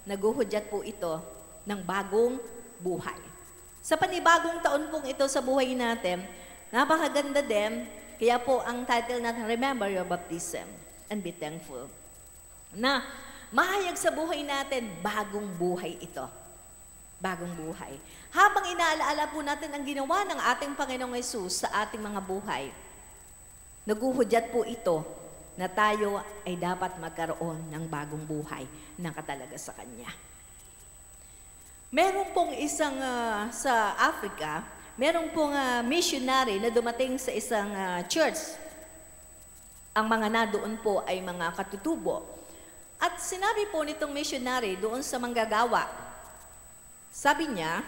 naguhudyat po ito ng bagong buhay. Sa panibagong taon pong ito sa buhay natin, napakaganda din, kaya po ang title natin, Remember Your Baptism and Be Thankful. Na mahayag sa buhay natin, bagong buhay ito. Bagong buhay. Habang inaalaala po natin ang ginawa ng ating Panginoong Hesus sa ating mga buhay, naguhudyat po ito na tayo ay dapat magkaroon ng bagong buhay na katalaga sa Kanya. Meron pong isang sa Africa, meron pong missionary na dumating sa isang church. Ang mga nadoon po ay mga katutubo. At sinabi po nitong missionary doon sa manggagawa, sabi niya,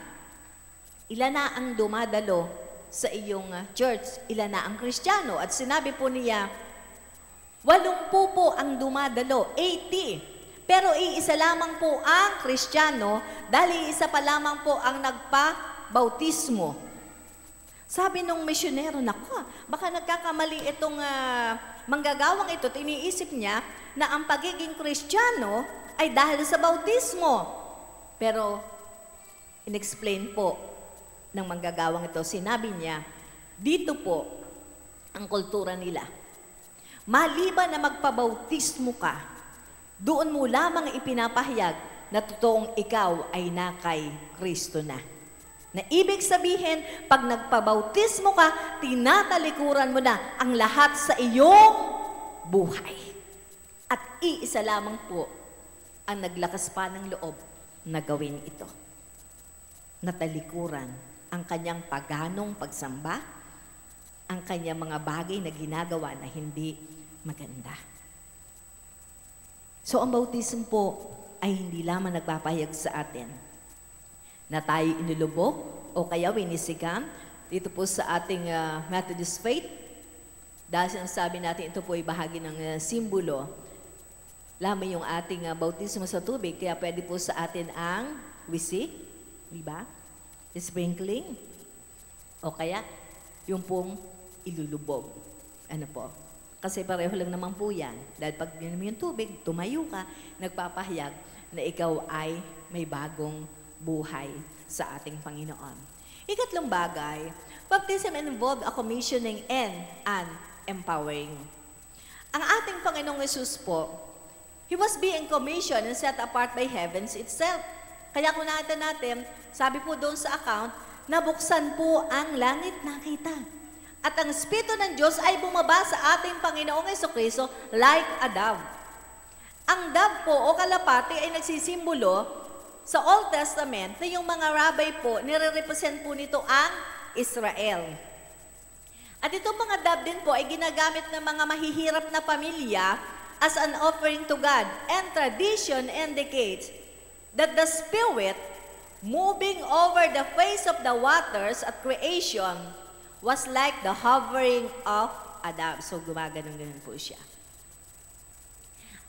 ilan na ang dumadalo sa iyong church, ilan na ang Kristiyano. At sinabi po niya, 80 po ang dumadalo, 80. Pero iisa lamang po ang Kristiyano dahil isa pa lamang po ang nagpa-bautismo. Sabi nung misyonero, naku, baka nagkakamali itong manggagawang ito. Iniisip niya na ang pagiging Kristiyano ay dahil sa bautismo. Pero inexplain po ng manggagawang ito, sinabi niya, dito po ang kultura nila. Maliban na magpabautismo ka, doon mo lamang ipinapahayag na totoong ikaw ay na kay Kristo na. Na ibig sabihin, pag nagpabautismo ka, tinatalikuran mo na ang lahat sa iyong buhay. At iisa lamang po ang naglakas pa ng loob na gawin ito. Natalikuran ang kanyang paganong pagsamba, ang kanyang mga bagay na ginagawa na hindi maganda. So, ang bautism po ay hindi lamang nagpapahayag sa atin na tayo inilubog o kaya winisigan dito po sa ating Methodist faith. Dahil sinasabi natin ito po ay bahagi ng simbolo lamang yung ating bautismo sa tubig, kaya pwede po sa atin ang wisik, di ba? Sprinkling, o kaya yung pong ilulubog. Ano po? Kasi pareho lang naman po yan. Dahil pag ginom mo yung tubig, tumayo ka, nagpapahayag na ikaw ay may bagong buhay sa ating Panginoon. Ikatlong bagay, baptism involved a commissioning and an empowering. Ang ating Panginoong Hesus po, He was being commissioned and set apart by heavens itself. Kaya kung nakita natin, sabi po doon sa account, nabuksan po ang langit nakita. At ang Espiritu ng Diyos ay bumaba sa ating Panginoong Jesucristo like a dove. Ang dove po o kalapati ay nagsisimbolo sa Old Testament na yung mga rabbi po, nire-represent po nito ang Israel. At itong mga dove din po ay ginagamit ng mga mahihirap na pamilya as an offering to God. And tradition indicates that the Spirit moving over the face of the waters at creation was like the hovering of a dove. So, gumaganon-ganon po siya.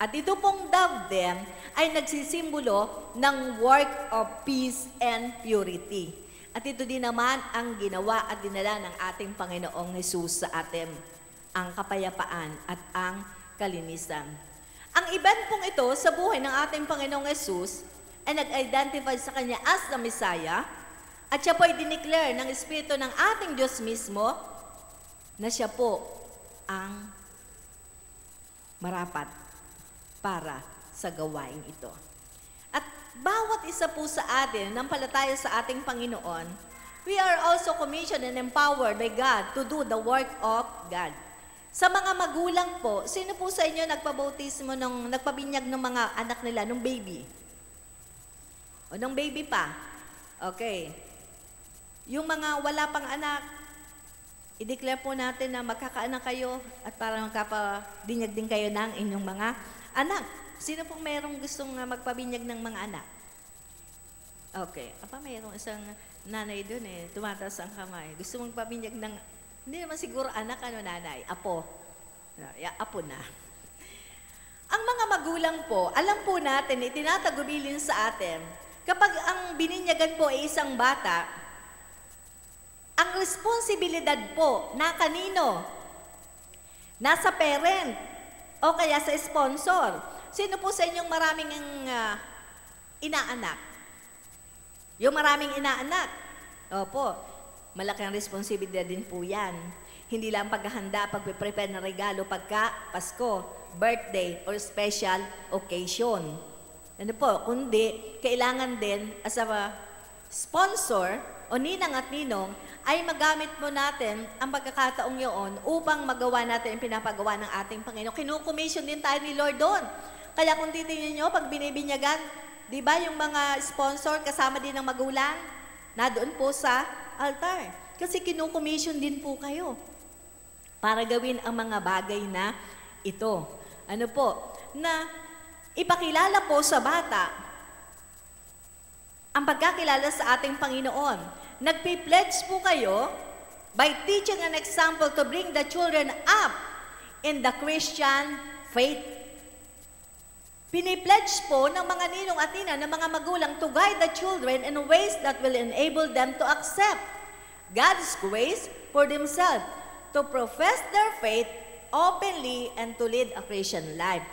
At ito pong diadem ay nagsisimbolo ng work of peace and purity. At ito din naman ang ginawa at dinala ng ating Panginoong Hesus sa atin, ang kapayapaan at ang kalinisan. Ang event pong ito sa buhay ng ating Panginoong Hesus ay nag-identify sa Kanya as the Messiah, at siya po ay dineclare ng Espiritu ng ating Diyos mismo na siya po ang marapat para sa gawain ito. At bawat isa po sa atin, ng palataya sa ating Panginoon, we are also commissioned and empowered by God to do the work of God. Sa mga magulang po, sino po sa inyo nagpabautismo nagpabinyag ng mga anak nila nung baby? O nung baby pa? Okay. Yung mga wala pang anak, i-declare po natin na magkakaanak kayo at para magkapabinyag din kayo ng inyong mga anak. Sino pong merong gustong magpabinyag ng mga anak? Okay. Mayroong isang nanay doon tumataas ang kamay. Gusto mong pabinyag ng, hindi naman siguro anak, nanay? Apo. Apo na. Ang mga magulang po, alam po natin, itinatagubilin sa atin, kapag ang bininyagan po ay isang bata, ang responsibilidad po na kanino? Nasa parent o kaya sa sponsor. Sino po sa inyong maraming inaanak? Yung maraming inaanak. Opo, malaki ang responsibilidad din po yan. Hindi lang paghahanda, pagpe-prepare ng regalo pagka Pasko, birthday, or special occasion. Ano po, kundi kailangan din as a sponsor o ninang at ninong ay magamit mo natin ang pagkakataong yun upang magawa natin ang pinapagawa ng ating Panginoon. Kinukommission din tayo ni Lord doon. Kaya kung titingnan nyo, pag binibinyagan, di ba yung mga sponsor kasama din ng magulang, na doon po sa altar. Kasi kinukommission din po kayo para gawin ang mga bagay na ito. Ano po? Na ipakilala po sa bata ang pagkakilala sa ating Panginoon. Nagpi-pledge po kayo by teaching an example to bring the children up in the Christian faith. Pinipledge po ng mga ninong at nina, ng mga magulang to guide the children in ways that will enable them to accept God's grace for themselves, to profess their faith openly, and to lead a Christian life.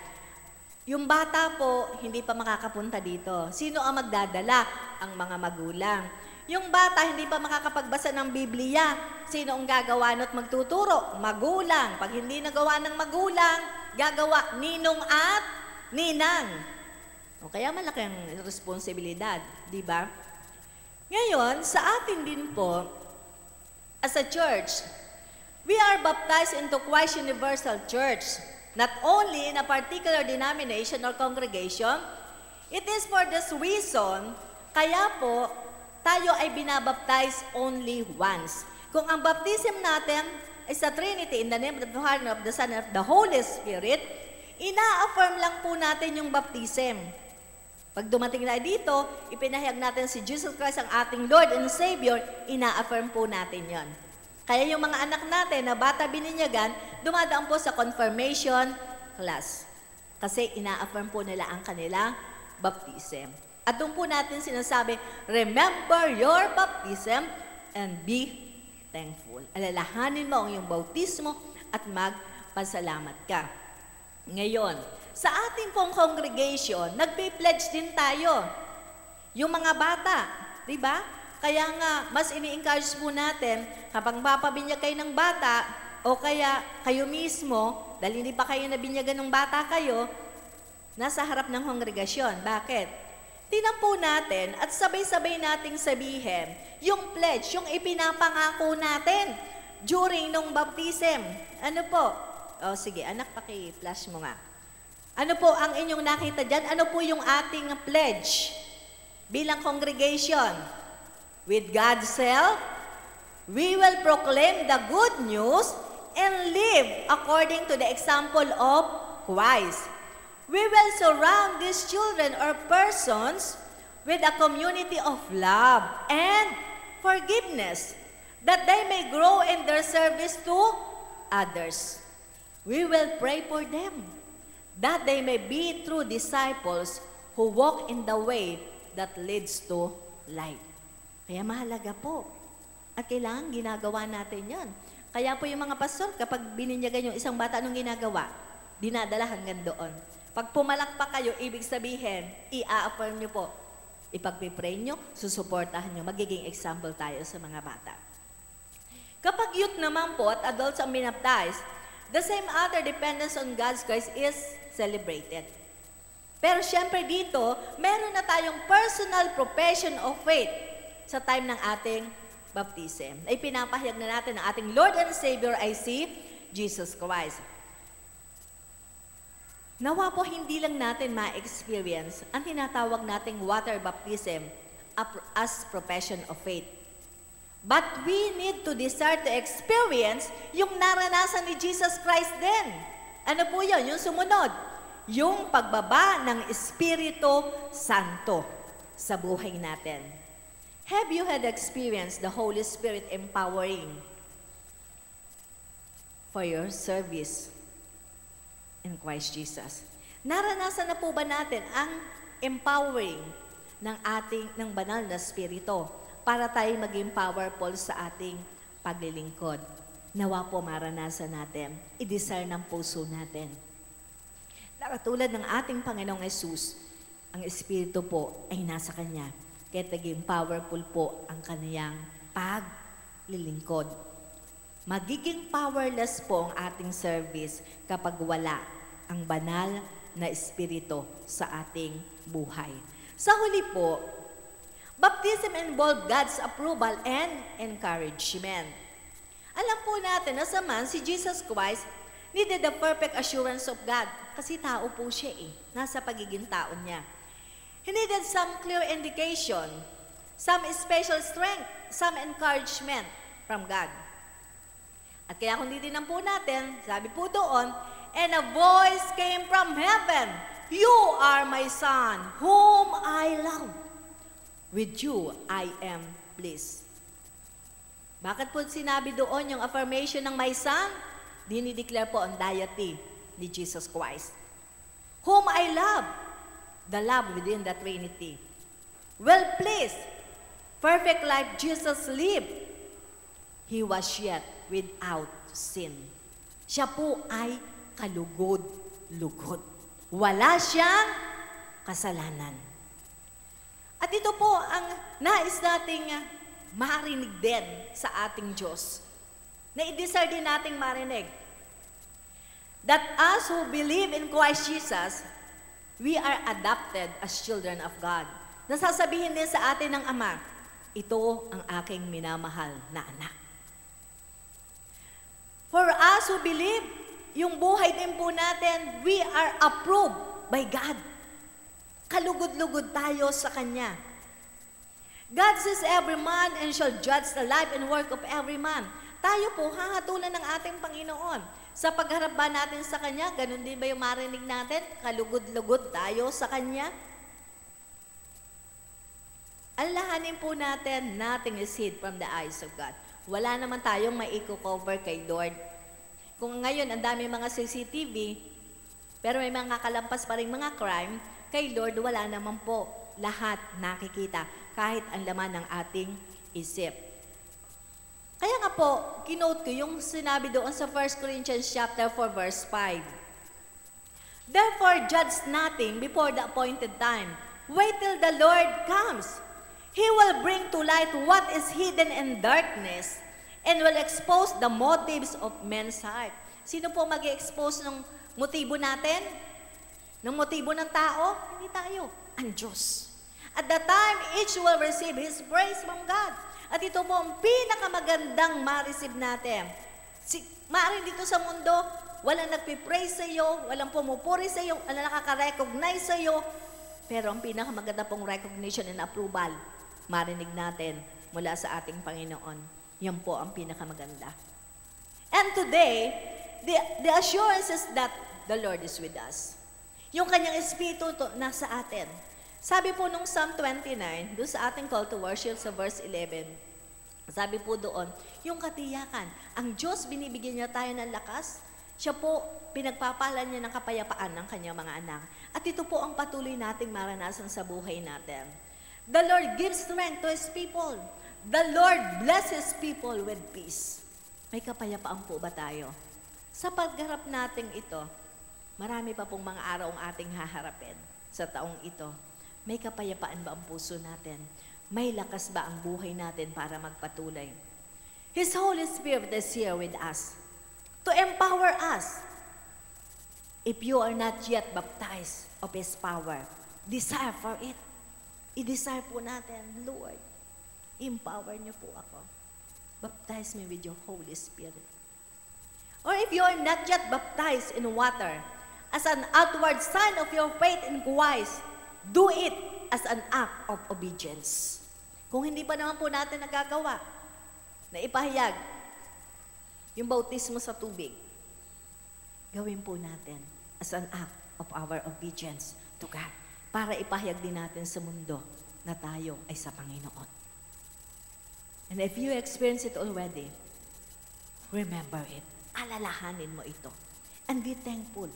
Yung bata po, hindi pa makakapunta dito. Sino ang magdadala? Ang mga magulang. Yung bata, hindi pa makakapagbasa ng Biblia. Sino ang gagawa at magtuturo? Magulang. Pag hindi nagawa ng magulang, gagawa ninong at ninang. O kaya malaki ang responsibilidad, di ba? Ngayon, sa atin din po, as a church, we are baptized into Christ Universal Church. Not only in a particular denomination or congregation, it is for this reason, kaya po, tayo ay binabaptize only once. Kung ang baptism natin ay sa Trinity, in the name of the Father, of the Son, and of the Holy Spirit, ina-affirm lang po natin yung baptism. Pag dumating na dito, ipinahayag natin si Jesus Christ ang ating Lord and Savior, ina-affirm po natin yon. Kaya yung mga anak natin na bata bininyagan, dumadaan po sa confirmation class. Kasi ina-affirm po nila ang kanilang baptism. At doon po natin sinasabi, remember your baptism and be thankful. Alalahanin mo ang iyong bautismo at magpasalamat ka. Ngayon, sa ating pong congregation, nagpe-pledge din tayo. Yung mga bata, di ba? Kaya nga, mas ini-encourage po natin, kapag papabinyag kayo ng bata, o kaya kayo mismo, dahil hindi pa kayo nabinyagan ng bata kayo, nasa harap ng kongregasyon. Bakit? Tinan po natin at sabay-sabay nating sabihin, yung pledge, yung ipinapangako natin during nung baptism. Ano po? O sige, anak, paki-flash mo nga. Ano po ang inyong nakita dyan? Ano po yung ating pledge bilang congregation? With God's help, we will proclaim the good news and live according to the example of Christ. We will surround these children or persons with a community of love and forgiveness, that they may grow in their service to others. We will pray for them, that they may be true disciples who walk in the way that leads to life. Kaya mahalaga po. At kailangan ginagawa natin yan. Kaya po yung mga pastor, kapag bininyagan yung isang bata, anong ginagawa? Dinadala hanggang doon. Pag pumalakpak kayo, ibig sabihin, i-affirm nyo po. Ipagpipray nyo, susuportahan nyo. Magiging example tayo sa mga bata. Kapag youth naman po at adults ang binaptize, the same other dependence on God's grace is celebrated. Pero syempre dito, meron na tayong personal profession of faith sa time ng ating baptism. Ay pinapahayag na natin ng ating Lord and Savior ay si Jesus Christ. Nawa po hindi lang natin ma-experience ang tinatawag nating water baptism as profession of faith. But we need to desire to experience yung naranasan ni Jesus Christ din. Ano po yun? Yung sumunod. Yung pagbaba ng Espiritu Santo sa buhay natin. Have you had experienced the Holy Spirit empowering for your service in Christ Jesus? Naranasan na po ba natin ang empowering ng banal na Espiritu para tayo maging powerful sa ating paglilingkod? Nawa po maranasan natin, i-desire ng puso natin. Nakatulad ng ating Panginoong Yesus, ang Espiritu po ay nasa Kanya. Kaya naging powerful po ang kaniyang paglilingkod. Magiging powerless po ang ating service kapag wala ang banal na Espiritu sa ating buhay. Sa huli po, baptism involves God's approval and encouragement. Alam po natin na sa man, si Jesus Christ needed the perfect assurance of God. Kasi tao po siya nasa pagiging tao niya. He needed some clear indication, some special strength, some encouragement from God. At kaya kung titignan po natin, sabi po doon, and a voice came from heaven, "You are my son, whom I love. With you I am pleased." Bakit po sinabi doon yung affirmation ng my son? Dinideclare po ang deity ni Jesus Christ. Whom I love. The love within the Trinity. Well pleased. Perfect life Jesus lived. He was yet without sin. Siya po ay kalugod-lugod. Wala siyang kasalanan. At ito po ang nais nating marinig din sa ating Diyos. Na i-desire din nating marinig. That us who believe in Christ Jesus, we are adopted as children of God. Nasasabihin din sa atin ng Ama, ito ang aking minamahal na anak. For us who believe, yung buhay din po natin, we are approved by God. Kalugod-lugod tayo sa Kanya. God sees every man and shall judge the life and work of every man. Tayo po, hahatulan ng ating Panginoon. Sa pagharap ba natin sa Kanya, ganun din ba yung marinig natin? Kalugod-lugod tayo sa Kanya? Alalahanin po natin, nothing is hid from the eyes of God. Wala naman tayong maiko-cover kay Lord. Kung ngayon, ang dami mga CCTV, pero may mga kalampas pa rin mga crime, kay Lord, wala naman po. Lahat nakikita, kahit ang laman ng ating isip. Kaya nga po, kinote ko yung sinabi doon sa 1 Corinthians chapter 4, verse 5. Therefore, judge nothing before the appointed time. Wait till the Lord comes. He will bring to light what is hidden in darkness and will expose the motives of men's heart. Sino po mag-expose ng motibo natin? Ng motibo ng tao? Hindi tayo. Ang Diyos. At the time, each will receive His praise from God. At ito po ang pinakamagandang ma-receive natin. Maaring dito sa mundo, walang nagpipraise sa iyo, walang pumupuri sa iyo, walang nakaka-recognize sa iyo. Pero ang pinakamaganda pong recognition and approval, marinig natin mula sa ating Panginoon. Yan po ang pinakamaganda. And today, the assurance is that the Lord is with us. Yung kanyang Espiritu nasa atin. Sabi po nung Psalm 29, doon sa ating call to worship sa verse 11, sabi po doon, yung katiyakan, ang Diyos binibigyan niya tayo ng lakas, Siya po, pinagpapala niya ng kapayapaan ng kanyang mga anak. At ito po ang patuloy nating maranasan sa buhay natin. The Lord gives strength to His people. The Lord blesses people with peace. May kapayapaan po ba tayo? Sa pagharap nating ito, marami pa pong mga araw ang ating haharapin sa taong ito. May kapayapaan ba ang puso natin? May lakas ba ang buhay natin para magpatuloy? His Holy Spirit is here with us to empower us. If you are not yet baptized of His power, desire for it. I-desire po natin, Lord, empower niyo po ako. Baptize me with your Holy Spirit. Or if you are not yet baptized in water, as an outward sign of your faith in Christ, do it as an act of obedience. Kung hindi pa naman po natin nagagawa, na ipahayag yung bautismo sa tubig, gawin po natin as an act of our obedience to God, para ipahayag din natin sa mundo na tayo ay sa Panginoon. And if you experience it already, remember it. Alalahanin mo ito. And be thankful.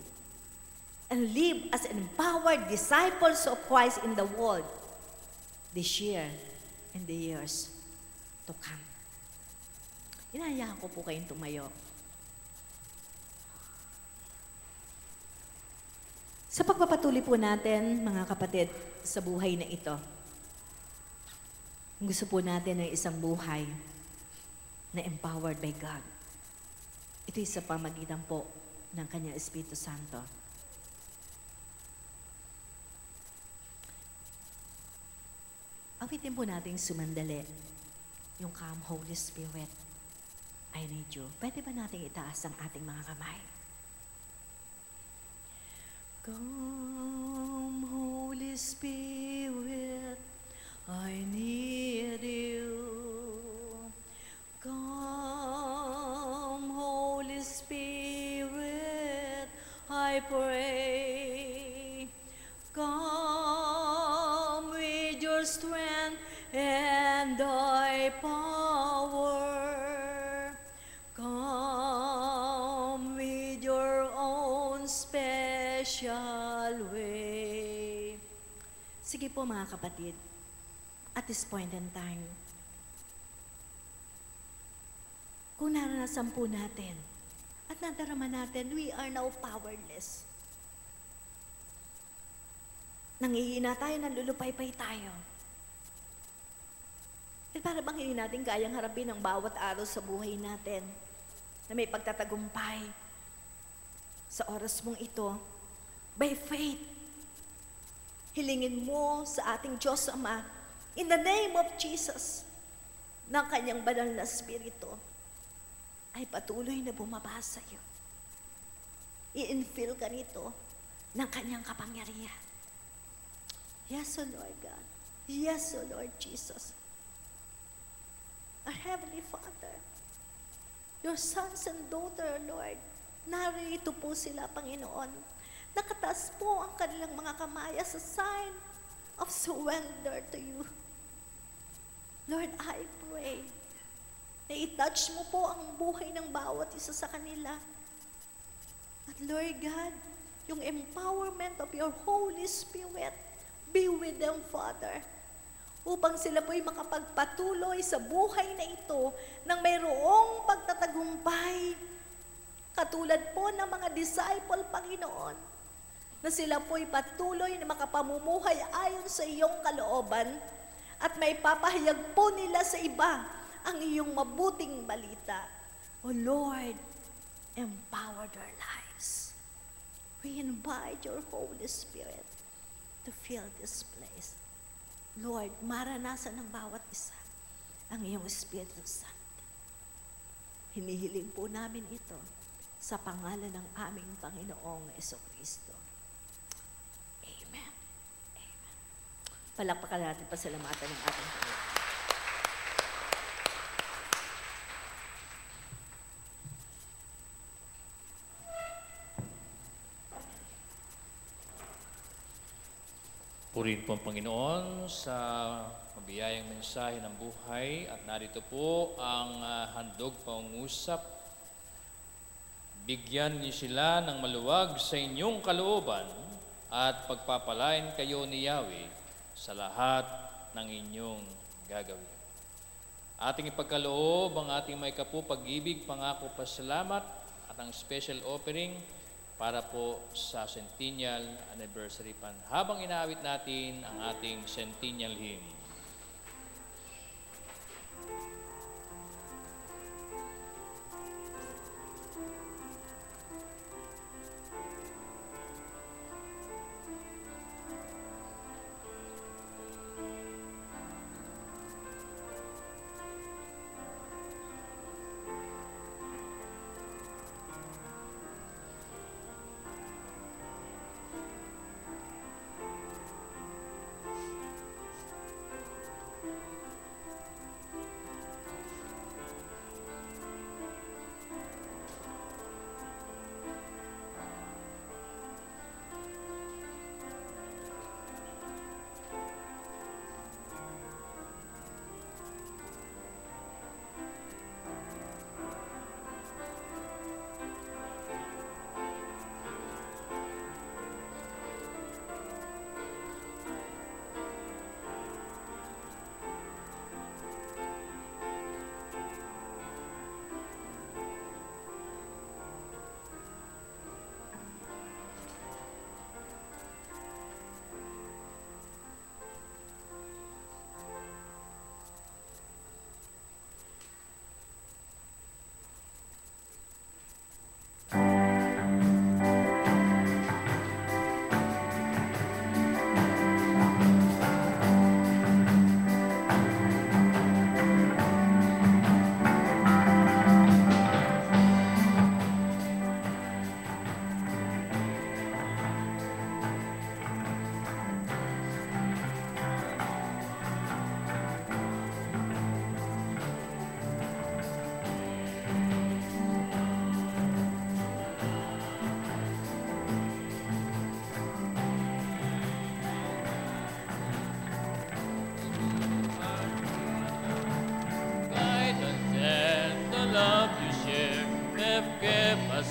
And live as empowered disciples of Christ in the world this year and the years to come. Inayahan ko po kayong tumayo. Sa pagpapatuloy po natin, mga kapatid, sa buhay na ito, gusto po natin ng isang buhay na empowered by God. Ito sa pamagitan po ng Kanyang Espiritu Santo. Awitin po natin sumandali yung Come Holy Spirit. I need you. Pwede ba natin itaas ang ating mga kamay? Come, Holy Spirit, I need you. Come, Holy Spirit, I pray. Come with your strength and thy power. Come with your own special way. Sige po mga kapatid, at this point in time, kung naranasan po natin at nadarama natin, we are now powerless. Nangihina tayo, nalulupay-pay tayo. At para bang hindi natin kayang harapin ang bawat araw sa buhay natin na may pagtatagumpay sa oras mong ito, by faith, hilingin mo sa ating Diyos Ama, in the name of Jesus, ng Kanyang banal na Espiritu, ay patuloy na bumaba sa iyo. I-infill ka nito ng Kanyang kapangyarihan. Yes, O Lord God. Yes, O Lord Jesus. Our Heavenly Father, your sons and daughter, Lord, narito po sila, Panginoon. Nakataas po ang kanilang mga kamay as a sign of surrender to you. Lord, I pray na i-touch mo po ang buhay ng bawat isa sa kanila. At Lord God, yung empowerment of your Holy Spirit, be with them, Father, upang sila po'y makapagpatuloy sa buhay na ito nang mayroong pagtatagumpay. Katulad po ng mga disciple, Panginoon, na sila po'y patuloy na makapamumuhay ayon sa iyong kalooban at may papahayag po nila sa iba ang iyong mabuting balita. O Lord, empower their lives. We invite your Holy Spirit to fill this place. Lord, maranasan ng bawat isa ang iyong Espiritu Santo. Hinihiling po namin ito sa pangalan ng aming Panginoong Jesucristo. Amen. Amen. Palakpakan natin, pasalamatan ng ating Panginoon. Purihin po ang Panginoon sa mabiyayang mensahe ng buhay at narito po ang handog pangungusap Bigyan niyo sila ng maluwag sa inyong kalooban at pagpapalain kayo ni Yahweh sa lahat ng inyong gagawin. Ating ipagkaloob ang ating may kapu pag-ibig, pangako, pasalamat at ang special offering para po sa Centennial Anniversary Fund. Habang inaawit natin ang ating Centennial Hymn.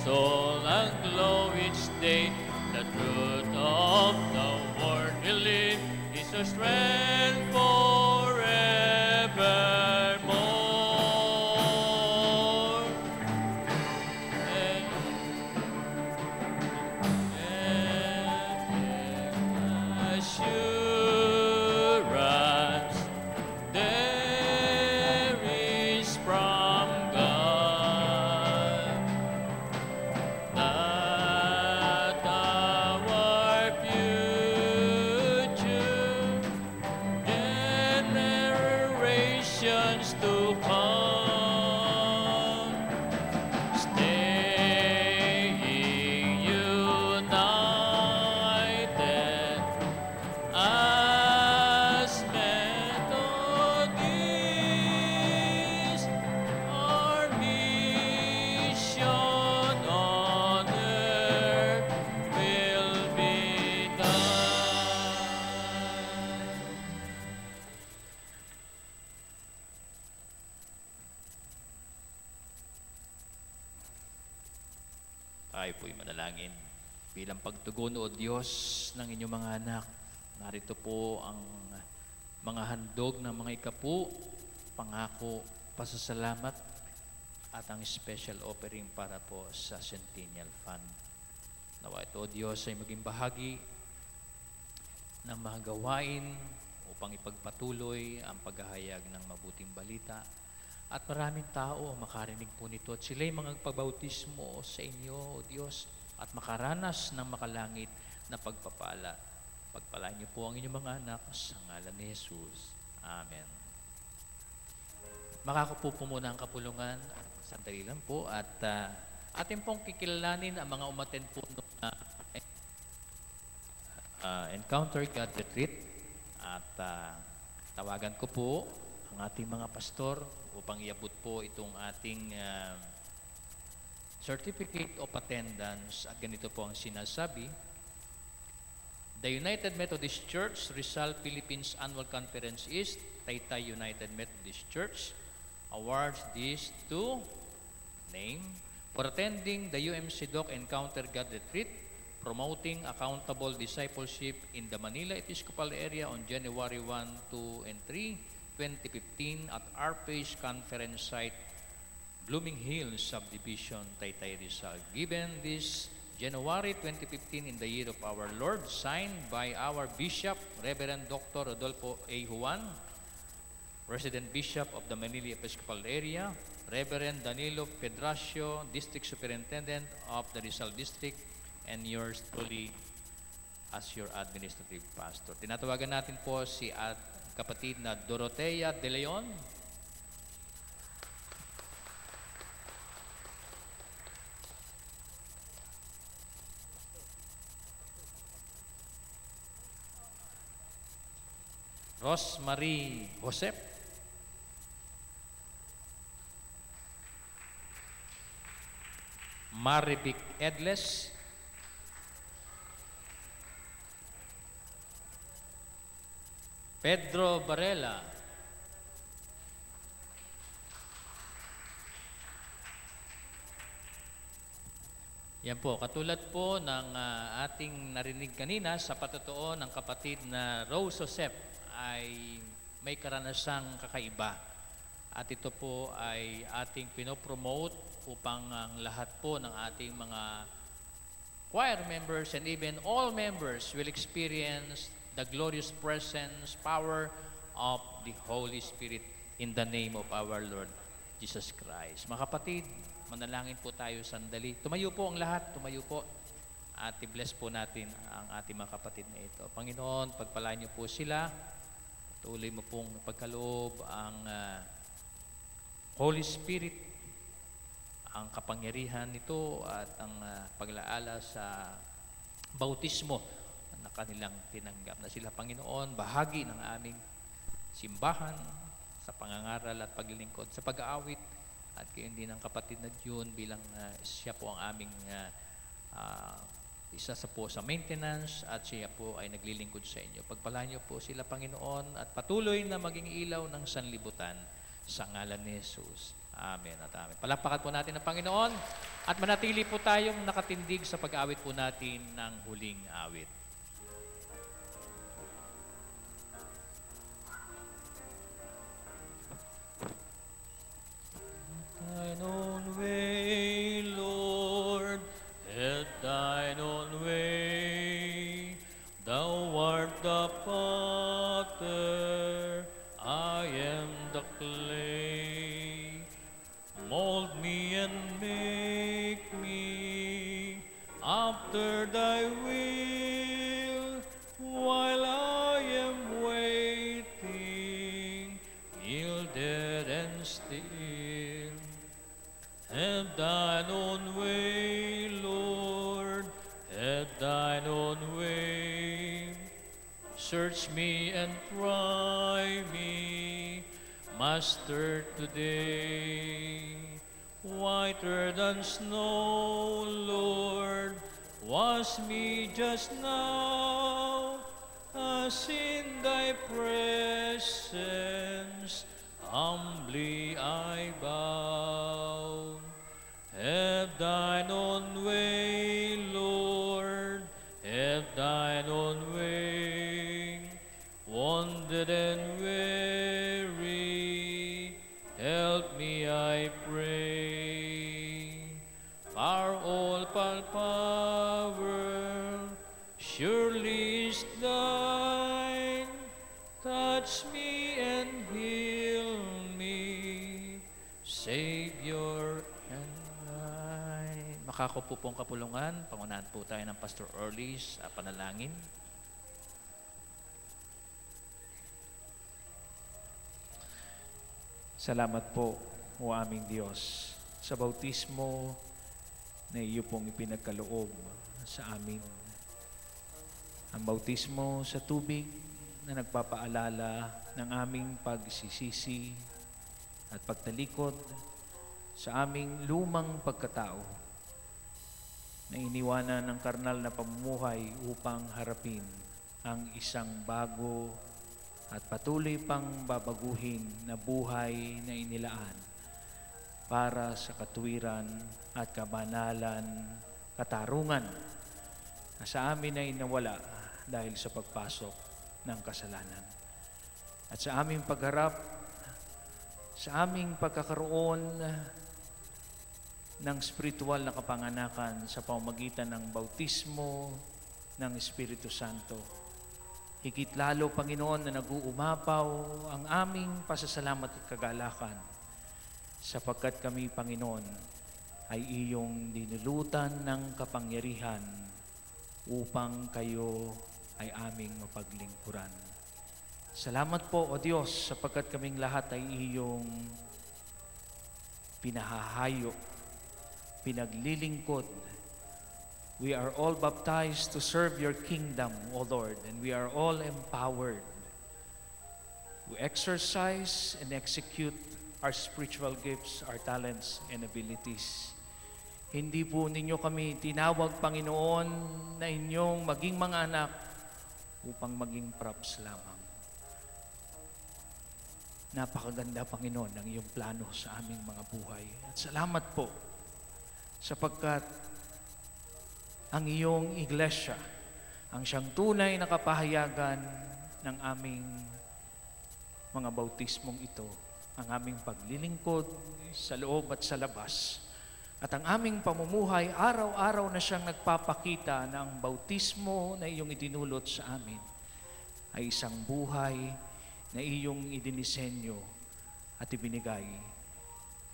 soul and glow each day. The truth of the word we live is our strength forevermore. Assurance there is from God that our future generations to come, staying united as Methodists, our mission on earth will be done. Tayo po'y manalangin. Bilang pagtugon, O Diyos, ng inyong mga anak, narito po ang mga handog ng mga ikapu, pangako, pasasalamat, at ang special offering para po sa Centennial Fund. Nawa ito, O Diyos, ay maging bahagi ng mga gawain upang ipagpatuloy ang paghahayag ng mabuting balita. At maraming tao ang makarinig po nito at sila'y mga pagbautismo sa inyo, O Diyos, at makaranas ng makalangit na pagpapala. Pagpalain niyo po ang inyong mga anak sa ngalan ni Jesus. Amen. Makakupo po muna ang kapulungan. Sandali lang po. At atin pong kikilalanin ang mga umattend po ng Encounter God Retreat. At tawagan ko po ang ating mga pastor upang iabot po itong ating Certificate of Attendance. At ganito po ang sinasabi: The United Methodist Church Rizal Philippines Annual Conference East, Taytay United Methodist Church, awards this to name for attending the UMC Doc Encounter God Retreat, promoting accountable discipleship in the Manila Episcopal area on January 1, 2, and 3, 2015 at RPAGE Conference Site, Blooming Hills Subdivision, Taytay Rizal. Given this January 2015 in the year of our Lord, signed by our Bishop, Reverend Dr. Rodolfo A. Juan, Resident Bishop of the Manila Episcopal area, Reverend Danilo Pedracio, District Superintendent of the Rizal District, and yours truly as your administrative pastor. Tinatawagan natin po si kapatid na Dorotea De Leon. Rosemary Josep. Marivic Edles. Pedro Varela. Yan po, katulad po ng ating narinig kanina sa patotoo ng kapatid na Rose Josep ay may karanasang kakaiba. At ito po ay ating pinopromote upang ang lahat po ng ating mga choir members and even all members will experience the glorious presence, power of the Holy Spirit in the name of our Lord Jesus Christ. Mga kapatid, manalangin po tayo sandali. Tumayo po ang lahat, tumayo po. At i-bless po natin ang ating mga kapatid na ito. Panginoon, pagpalain niyo po sila. Tuloy mo pong pagkaloob ang Holy Spirit, ang kapangyarihan nito at ang paglaala sa bautismo na kanilang tinanggap na sila, Panginoon, bahagi ng aming simbahan sa pangangaral at paglilingkod sa pag-aawit at gayon din ang kapatid na June bilang siya po ang aming isa sa po sa maintenance at siya po ay naglilingkod sa inyo. Pagpalain niyo po sila, Panginoon, at patuloy na maging ilaw ng sanlibutan sa ngalan ni Jesus. Amen at amen. Palakpakan po natin ang Panginoon at manatili po tayong nakatindig sa pag-awit po natin ng huling awit. Thine own way, Lord, head thine own way. Thou art the potter, I am the clay. Mold me and make me after thy will, while I am waiting, yielded and still. Have thine own way, Lord, have thine own way. Search me and try me, Master, today. Whiter than snow, Lord, wash me just now, as in thy presence humbly I bow. Have thine own way, Lord, have thine own way. Wounded and weary, help me, I pray. Our all power surely is thine. Touch me and heal me, Savior and mine. Makakaupo pong kapulungan, pangunahan po tayo ng Pastor Orly's panalangin. Salamat po, o aming Diyos, sa bautismo na iyo pong ipinagkaloob sa amin. Ang bautismo sa tubig na nagpapaalala ng aming pagsisisi at pagtalikod sa aming lumang pagkatao na iniwanan ng karnal na pamumuhay upang harapin ang isang bago at patuloy pang babaguhin na buhay na inilaan para sa katuwiran at kabanalan, katarungan na sa amin ay nawala dahil sa pagpasok ng kasalanan. At sa aming pagharap, sa aming pagkakaroon ng spiritual na kapanganakan sa pamamagitan ng bautismo ng Espiritu Santo, higit lalo, Panginoon, na nag-uumapaw ang aming pasasalamat at kagalakan sapagkat kami, Panginoon, ay iyong dinulutan ng kapangyarihan upang kayo ay aming mapaglingkuran. Salamat po, O Diyos, sapagkat kaming lahat ay iyong pinahahayo, pinaglilingkod. We are all baptized to serve your kingdom, O Lord, and we are all empowered to exercise and execute our spiritual gifts, our talents, and abilities. Hindi po ninyo kami tinawag, Panginoon, na inyong maging mga anak upang maging props lamang. Napakaganda, Panginoon, ng iyong plano sa aming mga buhay. At salamat po sapagkat ang iyong iglesia ang siyang tunay na kapahayagan ng aming mga bautismong ito, ang aming paglilingkod sa loob at sa labas. At ang aming pamumuhay, araw-araw na siyang nagpapakita na ang bautismo na iyong idinulot sa amin ay isang buhay na iyong idinisenyo at ibinigay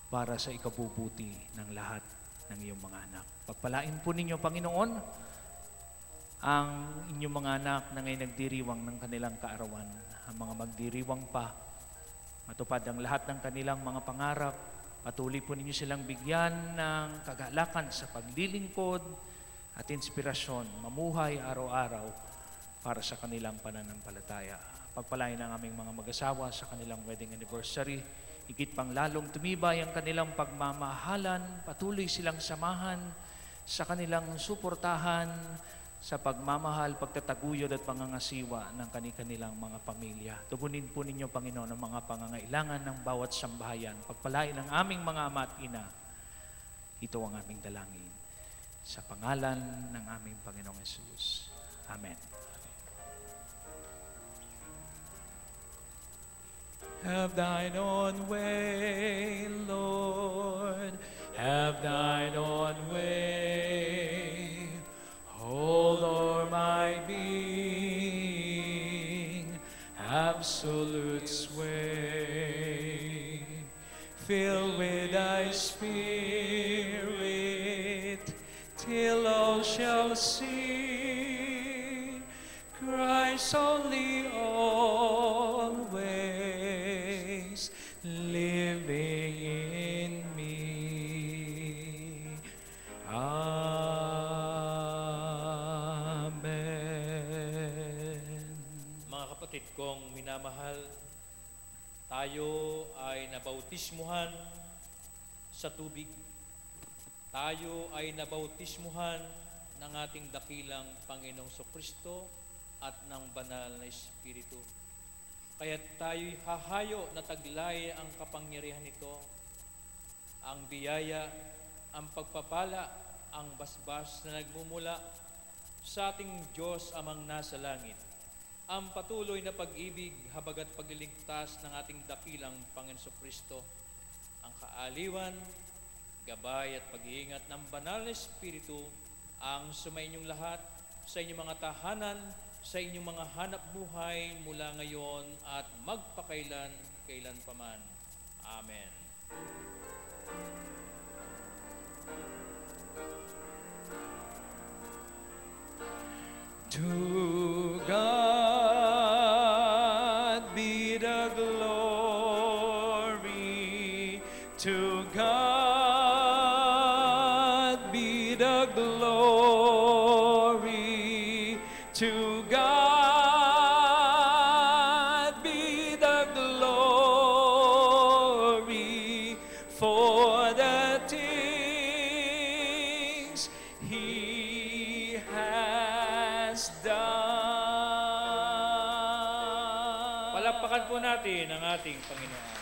para sa ikabubuti ng lahat ng iyong mga anak. Pagpalain po ninyo, Panginoon, ang inyong mga anak na ngayon nagdiriwang ng kanilang kaarawan, ang mga magdiriwang pa, matupad ang lahat ng kanilang mga pangarap. Patuloy po ninyo silang bigyan ng kagalakan sa paglilingkod at inspirasyon, mamuhay araw-araw para sa kanilang pananampalataya. Pagpalain ang aming mga mag-asawa sa kanilang wedding anniversary. Higit pang lalong tumibay ang kanilang pagmamahalan. Patuloy silang samahan sa kanilang suportahan sa pagmamahal, pagtataguyod at pangangasiwa ng kanilang mga pamilya. Tugunin po ninyo, Panginoon, ang mga pangangailangan ng bawat sambahayan. Pagpalain ang aming mga ama at ina. Ito ang aming dalangin. Sa pangalan ng aming Panginoong Hesus. Amen. Have thine own way, Lord, have thine own way. Hold o'er my being, absolute sway. Fill with thy spirit, till all shall see Christ only always living in me. Amen. Mga kapatid kong minamahal, tayo ay nabautismuhan sa tubig. Tayo ay nabautismuhan ng ating dakilang Panginoong Kristo at ng banal na Espiritu. Kaya tayo'y hahayo na taglay ang kapangyarihan nito, ang biyaya, ang pagpapala, ang basbas na nagmumula sa ating Diyos amang nasa langit. Ang patuloy na pag-ibig, habag at pagliligtas ng ating dakilang Panginoong Kristo, ang kaaliwan, gabay at pag-iingat ng banal na Espiritu ang sumainyong lahat sa inyong mga tahanan, sa inyong mga hanap buhay mula ngayon at magpakailan, kailanpaman. Amen. To God be the glory, to God be the glory, to God be the glory for the things He has done. Palakpakan po natin ang ating Panginoon.